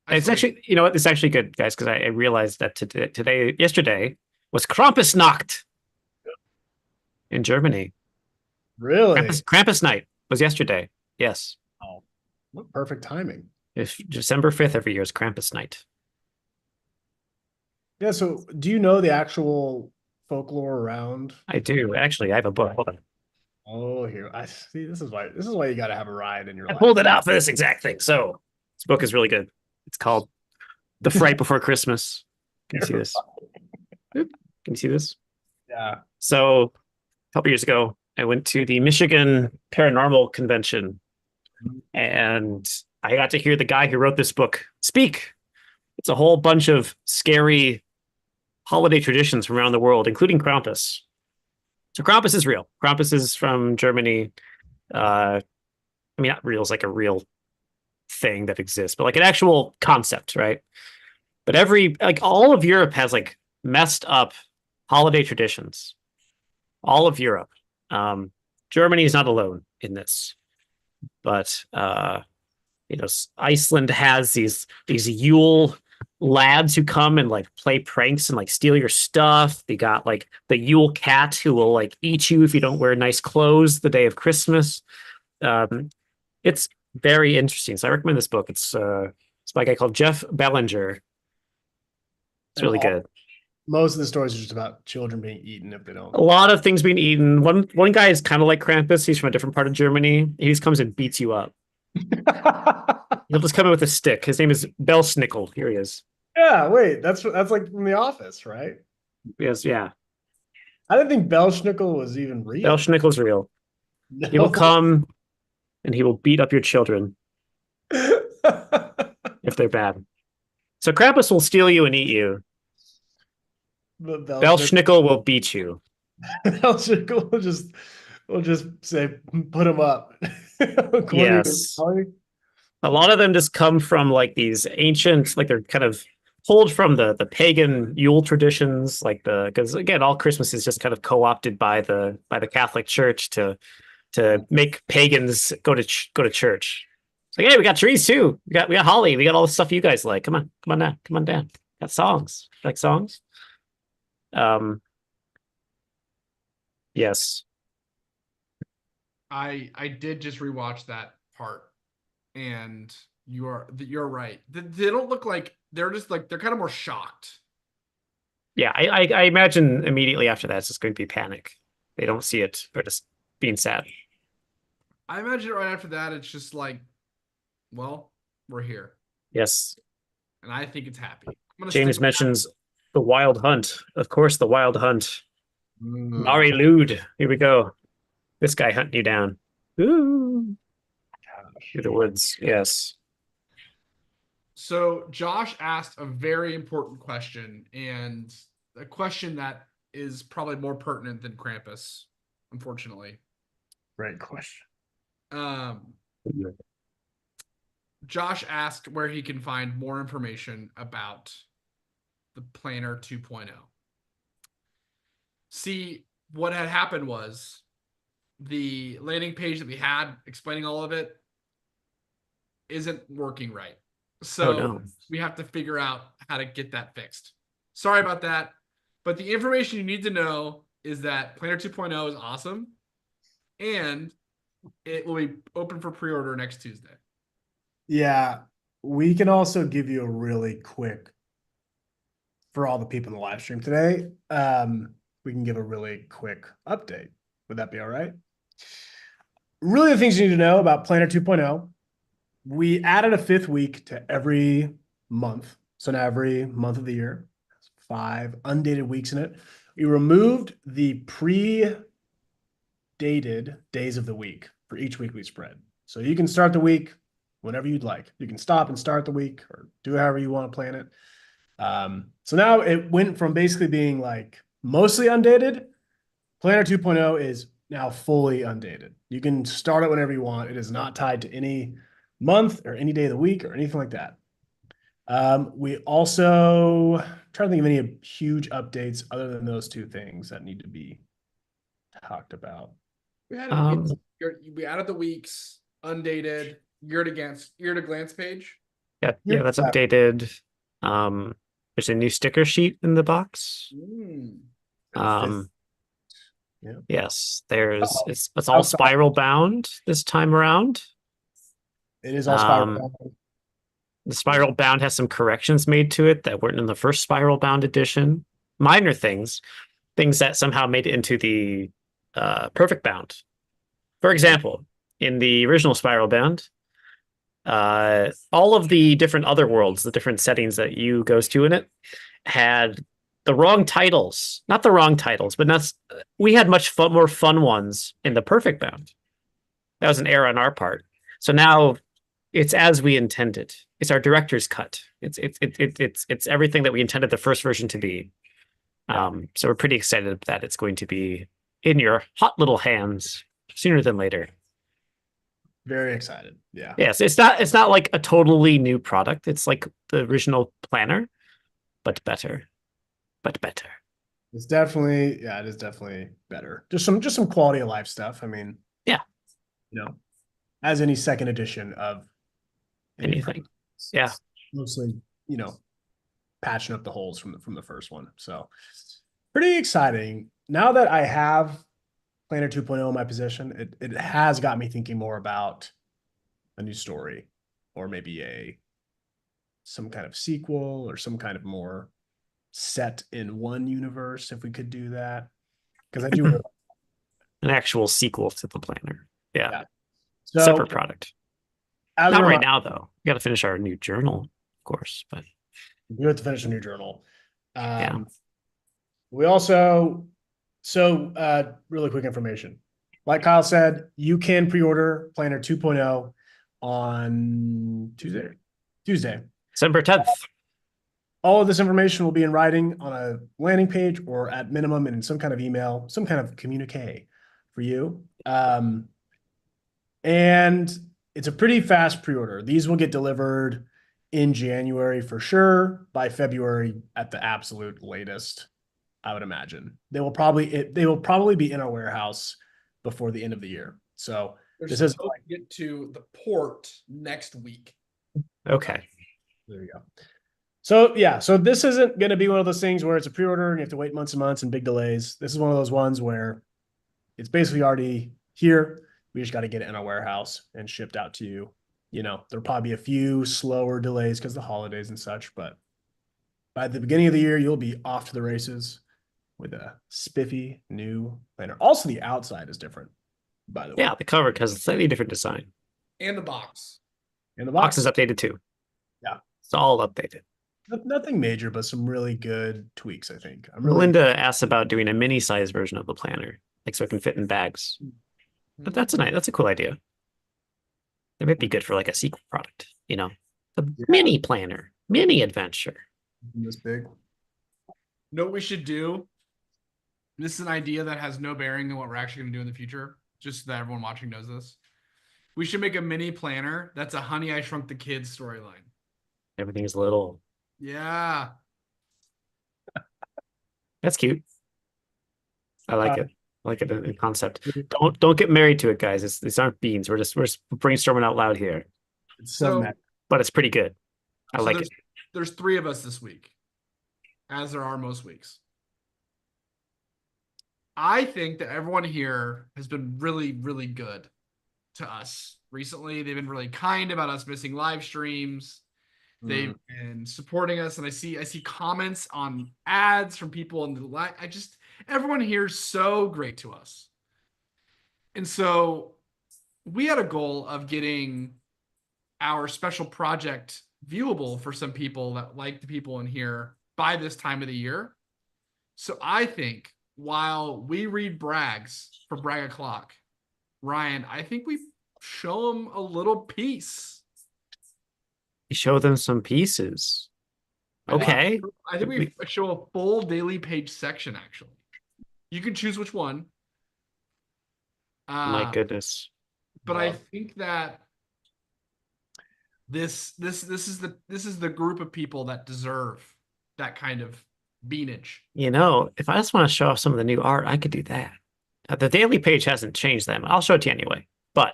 Speaker 3: It's actually, you know what? It's actually good, guys, because I realized that yesterday was Krampusnacht in Germany.
Speaker 1: Really?
Speaker 3: Krampus night was yesterday. Yes.
Speaker 1: Oh, what perfect timing.
Speaker 3: If December 5th every year is Krampus night.
Speaker 1: Yeah, so do you know the actual folklore around?
Speaker 3: I do. Actually, I have a book. Hold on.
Speaker 1: Oh, here. I see. This is why you got to have a ride in your
Speaker 3: I
Speaker 1: life.
Speaker 3: pulled it out for this exact thing. So this book is really good. It's called The Fright Before Christmas. Can you see this? Oop. Can you see this?
Speaker 1: Yeah.
Speaker 3: So a couple years ago, I went to the Michigan Paranormal Convention, and I got to hear the guy who wrote this book speak. It's a whole bunch of scary holiday traditions from around the world, including Krampus. So Krampus is real. Krampus is from Germany. I mean, not real is like a real thing that exists, but like an actual concept, right? But like all of Europe has like messed up holiday traditions. All of Europe. Germany is not alone in this, but Iceland has these Yule lads who come and like play pranks and like steal your stuff. They got like the Yule cat who will like eat you if you don't wear nice clothes the day of Christmas. It's very interesting. So I recommend this book. It's by a guy called Jeff Bellinger. It's really good.
Speaker 1: Most of the stories are just about children being eaten if they don't.
Speaker 3: A lot of things being eaten. One guy is kind of like Krampus. He's from a different part of Germany. He just comes and beats you up. He'll just come in with a stick. His name is Belsnickel. Here he is.
Speaker 1: Yeah, wait, that's like from The Office, right?
Speaker 3: Yes, yeah.
Speaker 1: I didn't think Belschnickel was even real.
Speaker 3: Belsnickel's real.
Speaker 1: No.
Speaker 3: He will come and he will beat up your children if they're bad. So Krampus will steal you and eat you. Belschnickel will beat you.
Speaker 1: Belschnickel will just say, put him up.
Speaker 3: Yes. A lot of them just come from like these ancient, like they're kind of pulled from the pagan Yule traditions, like because again, all Christmas is just kind of co-opted by the Catholic Church to make pagans go to church. It's like, hey, we got trees too. We got holly. We got all the stuff you guys like. Come on down. Got songs. Like songs. Yes.
Speaker 2: I did just rewatch that part, and you're right. They don't look like they're kind of more shocked.
Speaker 3: Yeah, I imagine immediately after that it's just going to be panic. They don't see it. They're just being sad.
Speaker 2: I imagine right after that it's just like, well, we're here.
Speaker 3: Yes.
Speaker 2: And I think it's happy.
Speaker 3: James mentions the Wild Hunt. Of course, the Wild Hunt. Mari Lude. Here we go. This guy hunting you down. Ooh. Through the woods. Yes.
Speaker 2: So Josh asked a very important question, and a question that is probably more pertinent than Krampus, unfortunately.
Speaker 1: Great question.
Speaker 2: Josh asked where he can find more information about the Planner 2.0. See, what had happened was the landing page that we had explaining all of it isn't working right. So we have to figure out how to get that fixed. Sorry about that. But the information you need to know is that Planner 2.0 is awesome, and it will be open for pre-order next Tuesday.
Speaker 1: Yeah, we can also give you a really quick, for all the people in the live stream today, we can give a really quick update. Would that be all right? Really, the things you need to know about Planner 2.0, we added a 5th week to every month. So now every month of the year has 5 undated weeks in it. We removed the pre-dated days of the week for each weekly spread. So you can start the week whenever you'd like. You can stop and start the week or do however you want to plan it. So now it went from basically being like mostly undated. Planner 2.0 is now fully undated. You can start it whenever you want. It is not tied to any month or any day of the week or anything like that. We also try to think of any huge updates other than those 2 things that need to be talked about.
Speaker 2: We added the weeks, undated, year to glance page.
Speaker 3: Yeah, that's updated. There's a new sticker sheet in the box. Yes, it's all spiral bound this time around.
Speaker 1: It is all spiral bound.
Speaker 3: The spiral bound has some corrections made to it that weren't in the first spiral bound edition. Minor things that somehow made it into the perfect bound. For example, in the original spiral bound, all of the different other worlds, the different settings that you goes to in it, had the wrong titles. Not the wrong titles, but that's we had much more fun ones in the Perfect Bound. That was an error on our part. So now it's as we intended. It's our director's cut. It's everything that we intended the first version to be. So we're pretty excited that it's going to be in your hot little hands sooner than later.
Speaker 1: Very excited. Yeah.
Speaker 3: Yes, it's not like a totally new product. It's like the original planner, but better. But better.
Speaker 1: It's definitely, yeah, it is definitely better. Just some quality of life stuff. I mean,
Speaker 3: Yeah.
Speaker 1: As any second edition of
Speaker 3: Anything. Yeah.
Speaker 1: it's mostly, patching up the holes from the first one. So pretty exciting. Now that I have Planner 2.0 in my possession, it has got me thinking more about a new story, or maybe some kind of sequel, or some kind of more set in one universe, if we could do that. Because I do really
Speaker 3: An actual sequel to the planner. Yeah.
Speaker 1: Yeah. So
Speaker 3: Separate product.
Speaker 1: as
Speaker 3: Not
Speaker 1: a
Speaker 3: right
Speaker 1: reminder,
Speaker 3: now though. We got to finish our new journal, of course, but
Speaker 1: we have to finish a new journal.
Speaker 3: Yeah.
Speaker 1: We also, really quick information. Like Kyle said, you can pre-order Planner 2.0 on Tuesday.
Speaker 3: December 10th.
Speaker 1: All of this information will be in writing on a landing page, or at minimum in some kind of email, some kind of communique for you. And it's a pretty fast pre-order. These will get delivered in January for sure, by February at the absolute latest, I would imagine. They will probably be in our warehouse before the end of the year. So
Speaker 2: They're
Speaker 1: this is
Speaker 2: supposed to get to the port next week.
Speaker 3: Okay.
Speaker 1: there you go. So yeah, so this isn't going to be one of those things where it's a pre-order and you have to wait months and months and big delays. This is one of those ones where it's basically already here. We just got to get it in our warehouse and shipped out to you. There'll probably be a few slower delays because of the holidays and such, but by the beginning of the year, you'll be off to the races with a spiffy new planner. Also, the outside is different, by the way.
Speaker 3: Yeah, the cover has a slightly different design.
Speaker 2: And the box.
Speaker 1: And the
Speaker 3: Box
Speaker 1: box
Speaker 3: is updated too.
Speaker 1: Yeah.
Speaker 3: It's all updated.
Speaker 1: Nothing major, but some really good tweaks, I think. I'm really
Speaker 3: Linda asked about doing a mini size version of the planner, like so it can fit in bags. But that's a cool idea. It might be good for like a sequel product, the mini planner, mini adventure.
Speaker 1: this big.
Speaker 2: Know what we should do? This is an idea that has no bearing on what we're actually going to do in the future, just so that everyone watching knows this. We should make a mini planner that's a Honey, I Shrunk the Kids storyline.
Speaker 3: Everything's little.
Speaker 2: Yeah.
Speaker 3: That's cute. I like it. I like it in concept. Don't get married to it, guys. These aren't beans. We're just brainstorming out loud here.
Speaker 1: It's
Speaker 2: So
Speaker 3: But it's pretty good. I like it.
Speaker 2: There's 3 of us this week, as there are most weeks. I think that everyone here has been really, really good to us recently. They've been really kind about us missing live streams. They've been supporting us, and I see comments on ads from people in the live. Everyone here is so great to us. And so we had a goal of getting our special project viewable for some people that like the people in here by this time of the year. So I think while we read brags for Brag O'Clock, Ryan, I think we show them a little piece.
Speaker 3: You show them some pieces. Okay.
Speaker 2: I think we show a full daily page section, actually. You can choose which one.
Speaker 3: My goodness.
Speaker 2: But I think that this is the group of people that deserve that kind of beanage.
Speaker 3: If I just want to show off some of the new art, I could do that. The daily page hasn't changed that much. I'll show it to you anyway. But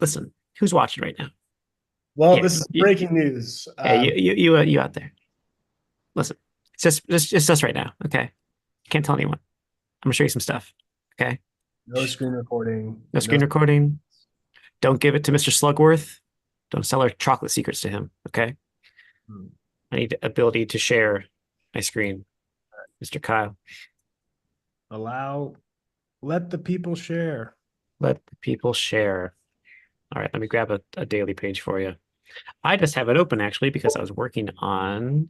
Speaker 3: listen, who's watching right now?
Speaker 1: Well, this is breaking news.
Speaker 3: You out there. Listen, it's just us right now. Okay. Can't tell anyone. I'm gonna show you some stuff. Okay.
Speaker 1: No screen recording.
Speaker 3: No screen recording. Don't give it to Mr. Slugworth. Don't sell our chocolate secrets to him. Okay. I need the ability to share my screen, Mr. Kyle.
Speaker 1: Let the people share.
Speaker 3: Let the people share. All right, let me grab a daily page for you. I just have it open actually because I was working on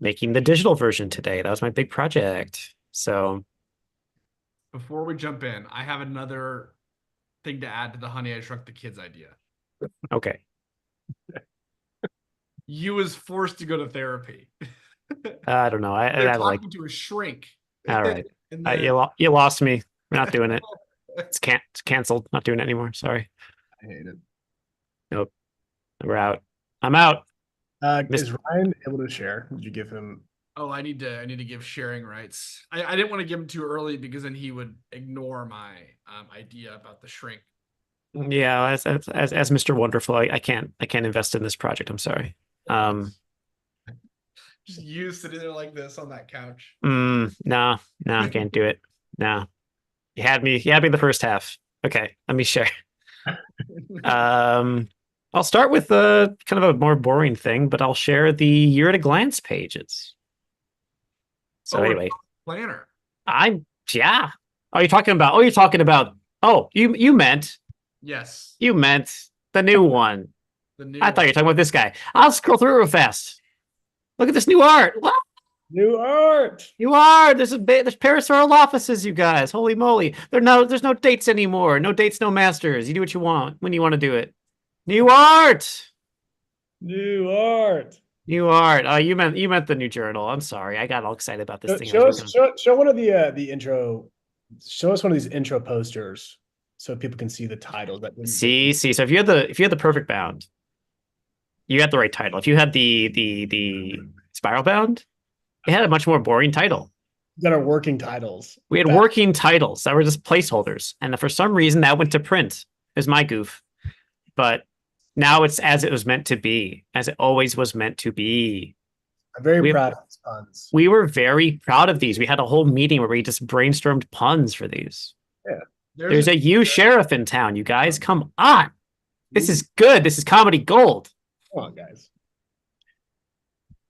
Speaker 3: making the digital version today. That was my big project. So
Speaker 2: Before we jump in, I have another thing to add to the Honey I Shrunk the Kids idea.
Speaker 3: okay.
Speaker 2: You was forced to go to therapy.
Speaker 3: I don't know.
Speaker 2: They're
Speaker 3: I like.
Speaker 2: talking to a shrink.
Speaker 3: All right.
Speaker 2: And then
Speaker 3: You lost me. We're not doing it. It's canceled. Not doing it anymore. Sorry.
Speaker 1: I hate it.
Speaker 3: Nope. We're out. I'm out.
Speaker 1: Is Ryan able to share? Did you give him?
Speaker 2: oh, I need to give sharing rights. I didn't want to give him too early because then he would ignore my idea about the shrink.
Speaker 3: Yeah, as Mr. Wonderful, I can't invest in this project. I'm sorry.
Speaker 2: Just you sitting there like this on that couch.
Speaker 3: No, I can't do it. No. You had me the first half. Okay, let me share. I'll start with kind of a more boring thing, but I'll share the year at a glance pages. So anyway,
Speaker 2: planner.
Speaker 3: Yeah. You're talking about you meant
Speaker 2: Yes.
Speaker 3: you meant the new one.
Speaker 2: The new
Speaker 3: I thought you were talking about this guy. I'll scroll through real fast. Look at this new art. What?
Speaker 1: New art.
Speaker 3: New art. There's pastoral offices, you guys. Holy moly. There's no dates anymore. No dates, no masters. You do what you want when you want to do it. New art.
Speaker 1: New art.
Speaker 3: New art. Oh, you meant the new journal. I'm sorry. I got all excited about this thing.
Speaker 1: Show one of the intro. Show us one of these intro posters so people can see the title.
Speaker 3: See. So if you had the perfect bound, you had the right title. If you had the spiral bound, it had a much more boring title.
Speaker 1: That are working titles.
Speaker 3: We had working titles that were just placeholders, and for some reason that went to print. Is my goof, but now it's as it was meant to be, as it always was meant to be.
Speaker 1: I'm very proud of these puns.
Speaker 3: We were very proud of these. We had a whole meeting where we just brainstormed puns for these.
Speaker 1: Yeah.
Speaker 3: There's a U sheriff in town, you guys. Come on. This is good. This is comedy gold.
Speaker 1: Come on, guys.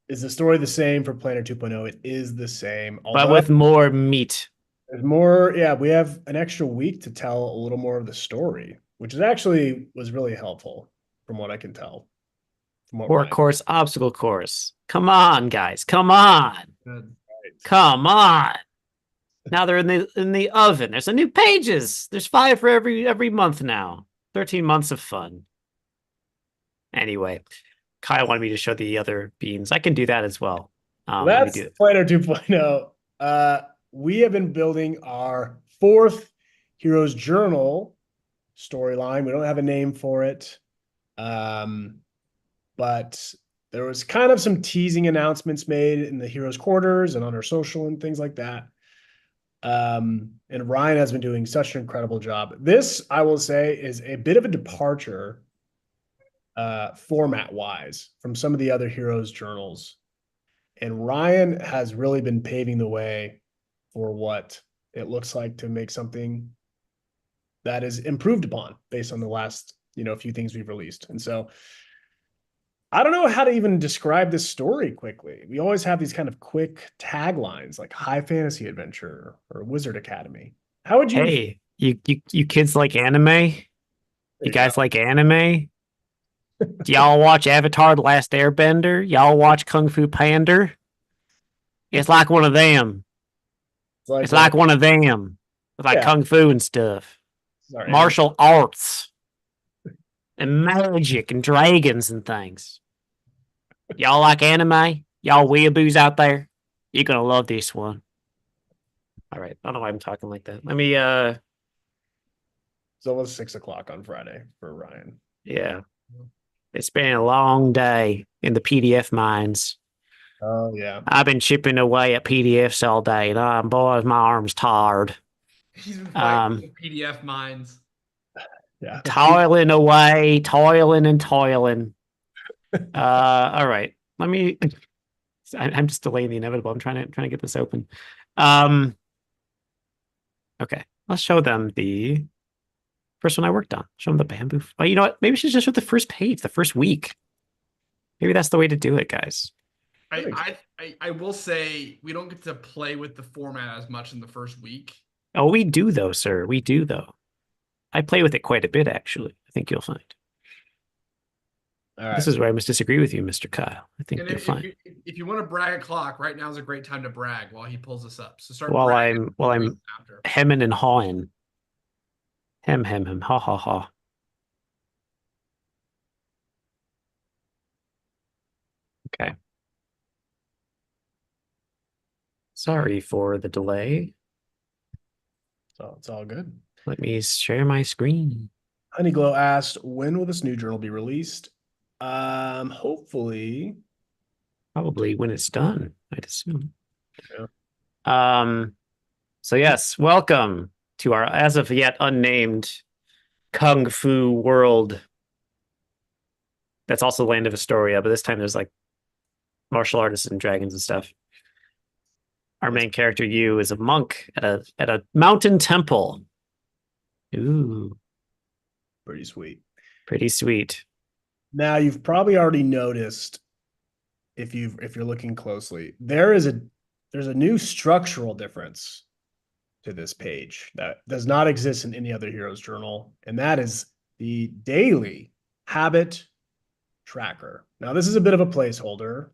Speaker 1: Is the story the same for Planner 2.0? It is the same.
Speaker 3: But with more meat.
Speaker 1: There's more. Yeah, we have an extra week to tell a little more of the story, which was really helpful from what I can tell.
Speaker 3: Core course, obstacle course. Come on, guys. Come on.
Speaker 2: Good.
Speaker 3: Come on. Now they're in the oven. There's a new pages. There's 5 for every month now. 13 months of fun. Anyway, Kyle wanted me to show the other beans. I can do that as well.
Speaker 1: That's Planner 2.0. We have been building our 4th Heroes Journal storyline. We don't have a name for it. But there was kind of some teasing announcements made in the Heroes Quarters and on our social and things like that. And Ryan has been doing such an incredible job. This, I will say, is a bit of a departure format-wise from some of the other Heroes journals. And Ryan has really been paving the way for what it looks like to make something that is improved upon based on the last, few things we've released. And so I don't know how to even describe this story quickly. We always have these kind of quick taglines like high fantasy adventure or Wizard Academy. How would you?
Speaker 3: Hey, you kids like anime? You guys like anime? Do y'all watch Avatar: The Last Airbender? Y'all watch Kung Fu Panda? It's like one of them. It's like one of them. It's like Kung Fu and stuff.
Speaker 1: Sorry,
Speaker 3: martial arts and magic and dragons and things. Y'all like anime? Y'all weeaboos out there? You're gonna love this one. All right. I don't know why I'm talking like that. Let me
Speaker 1: It's almost 6 o'clock on Friday for Ryan.
Speaker 3: Yeah. It's been a long day in the PDF mines.
Speaker 1: Oh yeah.
Speaker 3: I've been chipping away at PDFs all day, and boys, my arm's tired.
Speaker 2: He's been fighting with PDF mines.
Speaker 1: Yeah.
Speaker 3: Toiling away, toiling and toiling. All right. I'm just delaying the inevitable. I'm trying to get this open. Okay. Let's show them the first one I worked on. Show them the bamboo. Oh, you know what? Maybe we should just show the first page, the first week. Maybe that's the way to do it, guys.
Speaker 2: I will say we don't get to play with the format as much in the first week.
Speaker 3: Oh, we do though, sir. We do though. I play with it quite a bit, actually. I think you'll find.
Speaker 1: All right.
Speaker 3: This is where I must disagree with you, Mr. Kyle. I think
Speaker 2: And
Speaker 3: you're
Speaker 2: if
Speaker 3: fine.
Speaker 2: if you want to brag a clock, right now is a great time to brag while he pulls this up. So start
Speaker 3: While
Speaker 2: bragging
Speaker 3: I'm
Speaker 2: after.
Speaker 3: hemming and hawing. Hem, ha ha ha. Okay. Sorry for the delay.
Speaker 1: So it's all good.
Speaker 3: Let me share my screen.
Speaker 1: Honeyglow asked, when will this new journal be released? Hopefully.
Speaker 3: Probably when it's done, I'd assume.
Speaker 1: Yeah.
Speaker 3: So yes, welcome to our as of yet unnamed Kung Fu world. That's also the land of Astoria, but this time there's like martial artists and dragons and stuff. Our main character, Yu, is a monk at a mountain temple. Ooh,
Speaker 1: Pretty sweet.
Speaker 3: pretty sweet.
Speaker 1: Now you've probably already noticed if you're looking closely, there's a new structural difference to this page that does not exist in any other hero's journal, and that is the daily habit tracker. Now this is a bit of a placeholder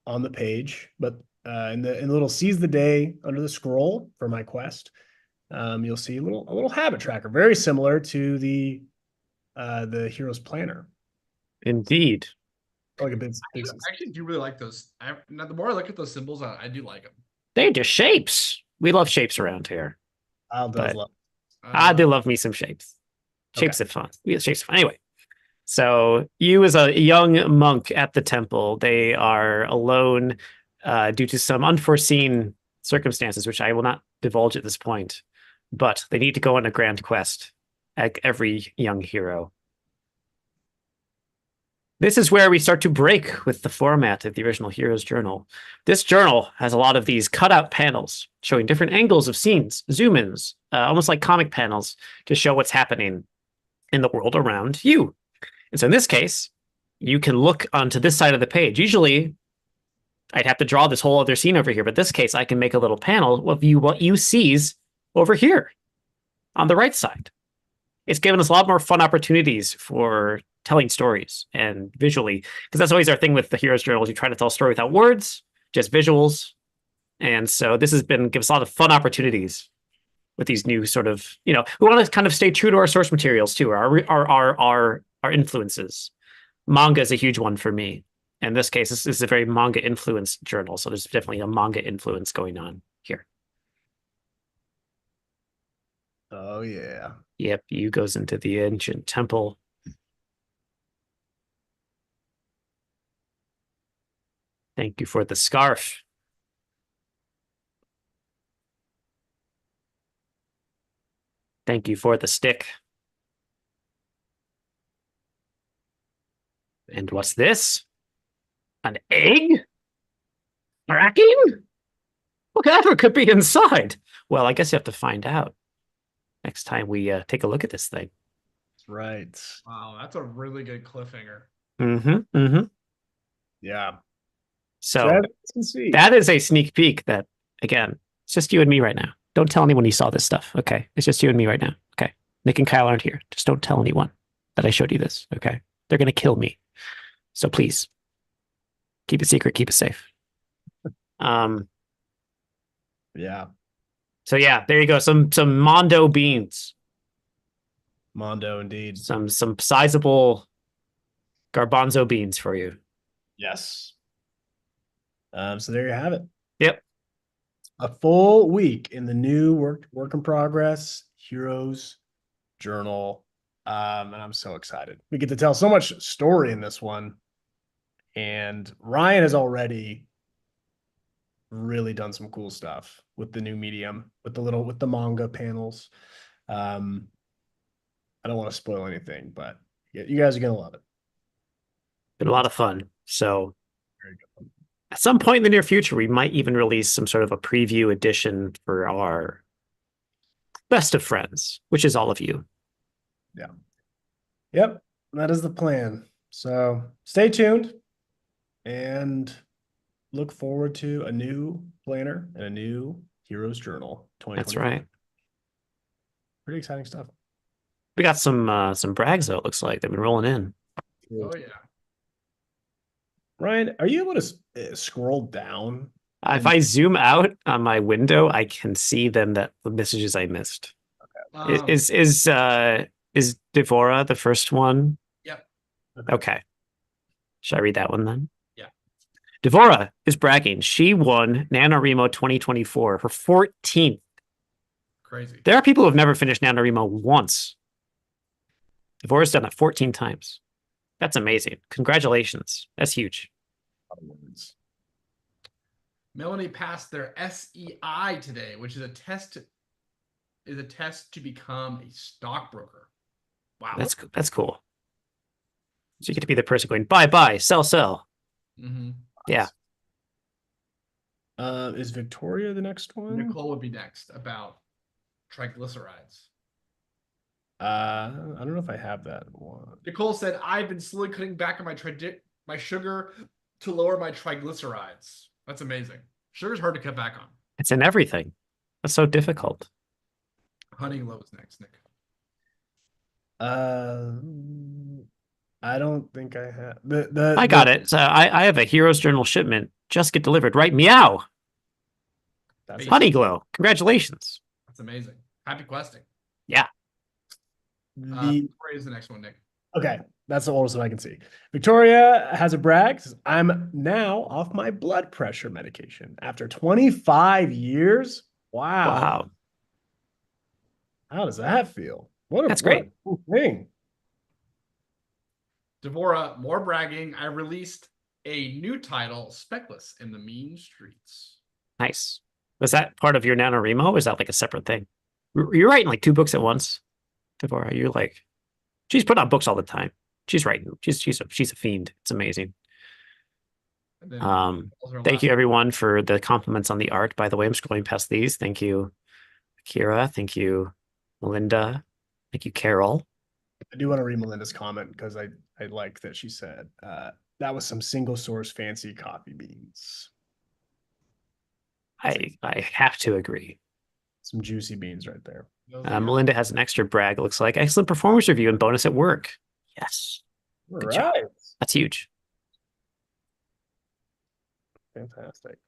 Speaker 1: on the page, but in the little seize the day under the scroll for my quest, you'll see a little habit tracker, very similar to the hero's planner.
Speaker 3: Indeed.
Speaker 1: Like a big,
Speaker 2: I actually do really like those. Now, the more I look at those symbols, I do like them.
Speaker 3: They're just shapes. We love shapes around here.
Speaker 1: Kyle does
Speaker 3: But
Speaker 1: love.
Speaker 3: I do love me some shapes. Shapes are fun. We have shapes are fun. Anyway, so Yu is a young monk at the temple. They are alone due to some unforeseen circumstances, which I will not divulge at this point. But they need to go on a grand quest, like every young hero. This is where we start to break with the format of the original Hero's Journal. This journal has a lot of these cutout panels showing different angles of scenes, zoom-ins, almost like comic panels to show what's happening in the world around you. And so in this case, you can look onto this side of the page. Usually, I'd have to draw this whole other scene over here, but in this case, I can make a little panel of what you sees over here on the right side. It's given us a lot more fun opportunities for telling stories and visually, because that's always our thing with the Hero's Journals. You try to tell a story without words, just visuals. And so this has been give us a lot of fun opportunities with these new sort of, we want to kind of stay true to our source materials too, our influences. Manga is a huge one for me. In this case, this is a very manga influenced journal. So there's definitely a manga influence going on here.
Speaker 1: Oh yeah.
Speaker 3: Yep, Yu goes into the ancient temple. Thank you for the scarf. Thank you for the stick. And what's this? An egg? Cracking? Whatever could be inside? Well, I guess you have to find out next time we take a look at this thing.
Speaker 1: That's right.
Speaker 2: Wow, that's a really good cliffhanger.
Speaker 1: Yeah.
Speaker 3: So that is a sneak peek that, again, it's just you and me right now. Don't tell anyone you saw this stuff, okay? It's just you and me right now, okay? Nick and Kyle aren't here. Just don't tell anyone that I showed you this, okay? They're going to kill me. So please, keep it secret, keep it safe.
Speaker 1: Yeah.
Speaker 3: So yeah, there you go. Some Mondo beans.
Speaker 1: Mondo indeed.
Speaker 3: Some sizable garbanzo beans for you.
Speaker 1: Yes. So there you have it.
Speaker 3: Yep.
Speaker 1: A full week in the new work in progress Heroes Journal. And I'm so excited. We get to tell so much story in this one. And Ryan has already really done some cool stuff with the new medium, with the manga panels. I don't want to spoil anything, but you guys are gonna love it.
Speaker 3: Been a lot of fun. So at some point in the near future, we might even release some sort of a preview edition for our best of friends, which is all of you.
Speaker 1: Yeah. Yep. That is the plan. So stay tuned and look forward to a new planner and a new Heroes Journal 2024.
Speaker 3: That's right.
Speaker 1: Pretty exciting stuff.
Speaker 3: We got some brags though, it looks like. They've been rolling in.
Speaker 2: Oh yeah.
Speaker 1: Ryan, are you able to scroll down?
Speaker 3: If I zoom out on my window, I can see them the messages I missed.
Speaker 2: Um,
Speaker 3: Is Devora the first one?
Speaker 2: Yep.
Speaker 3: Okay. Should I read that one then?
Speaker 2: Yeah.
Speaker 3: Devora is bragging. She won NaNoWriMo 2024, her 14th.
Speaker 2: Crazy.
Speaker 3: There are people who have never finished NaNoWriMo once. Devora's done it 14 times. That's amazing. Congratulations. That's huge.
Speaker 2: Melanie passed their SEI today, which is a test to become a stockbroker. Wow.
Speaker 3: That's cool. So you get to be the person going buy, buy, sell, sell.
Speaker 2: Mm-hmm.
Speaker 3: Yeah.
Speaker 1: Is Victoria the next one?
Speaker 2: Nicole would be next about triglycerides.
Speaker 1: I don't know if I have that one.
Speaker 2: Nicole said, "I've been slowly cutting back on my sugar to lower my triglycerides." That's amazing. Sugar's hard to cut back on.
Speaker 3: It's in everything. That's so difficult.
Speaker 2: Honeyglow is next, Nick.
Speaker 1: I don't think I have
Speaker 3: I got it. So I have a Heroes Journal shipment just get delivered. Right, meow.
Speaker 1: That's
Speaker 3: Honeyglow. Congratulations.
Speaker 2: That's amazing. Happy questing.
Speaker 3: Yeah.
Speaker 2: Victoria is the next one, Nick.
Speaker 1: Okay, that's the oldest one I can see. Victoria has a brag. Says, I'm now off my blood pressure medication after 25 years. Wow. How does that feel?
Speaker 3: That's great.
Speaker 1: Cool thing.
Speaker 2: Devora, more bragging. I released a new title, Speckless in the Mean Streets.
Speaker 3: Nice. Was that part of your NaNoWriMo? Or is that like a separate thing? You're writing like 2 books at once, Devora. You're like, she's put out books all the time. She's writing. She's a fiend. It's amazing. Thank you everyone for the compliments on the art. By the way, I'm scrolling past these. Thank you, Kira. Thank you, Melinda. Thank you, Carol.
Speaker 1: I do want to read Melinda's comment because I like that she said that was some single source fancy coffee beans.
Speaker 3: I have to agree.
Speaker 1: Some juicy beans right there.
Speaker 3: Melinda has an extra brag. It looks like excellent performance review and bonus at work. Yes. Good job. That's huge.
Speaker 1: Fantastic.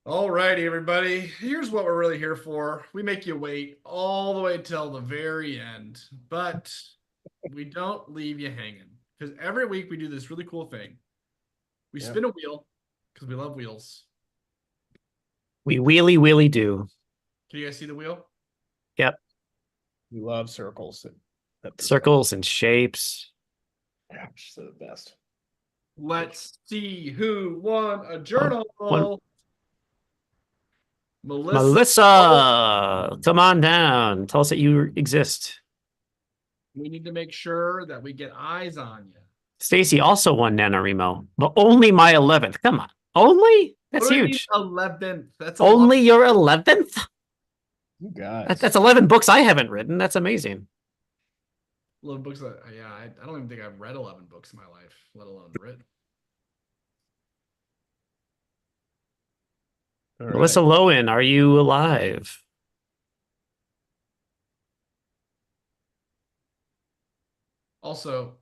Speaker 2: All righty, everybody. Here's what we're really here for. We make you wait all the way till the very end, but we don't leave you hanging because every week we do this really cool thing. We spin a wheel because we love wheels.
Speaker 3: We wheelie do.
Speaker 2: Can you guys see the wheel?
Speaker 3: Yep.
Speaker 1: We love circles.
Speaker 3: Circles and shapes.
Speaker 1: Yeah, so the best.
Speaker 2: Let's see who won a journal.
Speaker 3: Melissa, come on down. Tell us that you exist.
Speaker 2: We need to make sure that we get eyes on you.
Speaker 3: Stacy also won NaNoWriMo, but only my 11th. Come on. Only? That's huge.
Speaker 2: 11th. That's
Speaker 3: only your 11th?
Speaker 1: You guys.
Speaker 3: That's 11 books I haven't written. That's amazing.
Speaker 2: 11 books. Yeah, I don't even think I've read 11 books in my life, let alone written.
Speaker 1: All
Speaker 3: Melissa Lowen, are you alive?
Speaker 2: Also,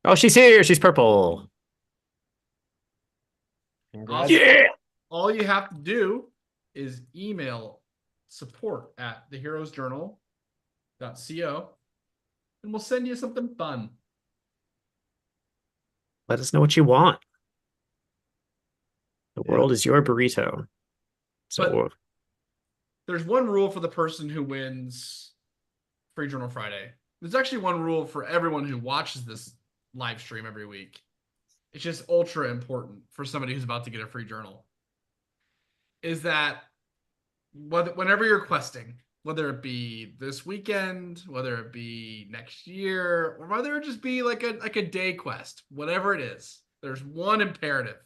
Speaker 3: oh, she's here. She's purple.
Speaker 2: Yeah. All you have to do is email support@theheroesjournal.co and we'll send you something fun.
Speaker 3: Let us know what you want. The world is your burrito. So
Speaker 2: but there's one rule for the person who wins Free Journal Friday. There's actually one rule for everyone who watches this live stream every week. It's just ultra important for somebody who's about to get a free journal. Is that whenever you're questing, whether it be this weekend, whether it be next year, or whether it just be like a day quest, whatever it is, there's one imperative.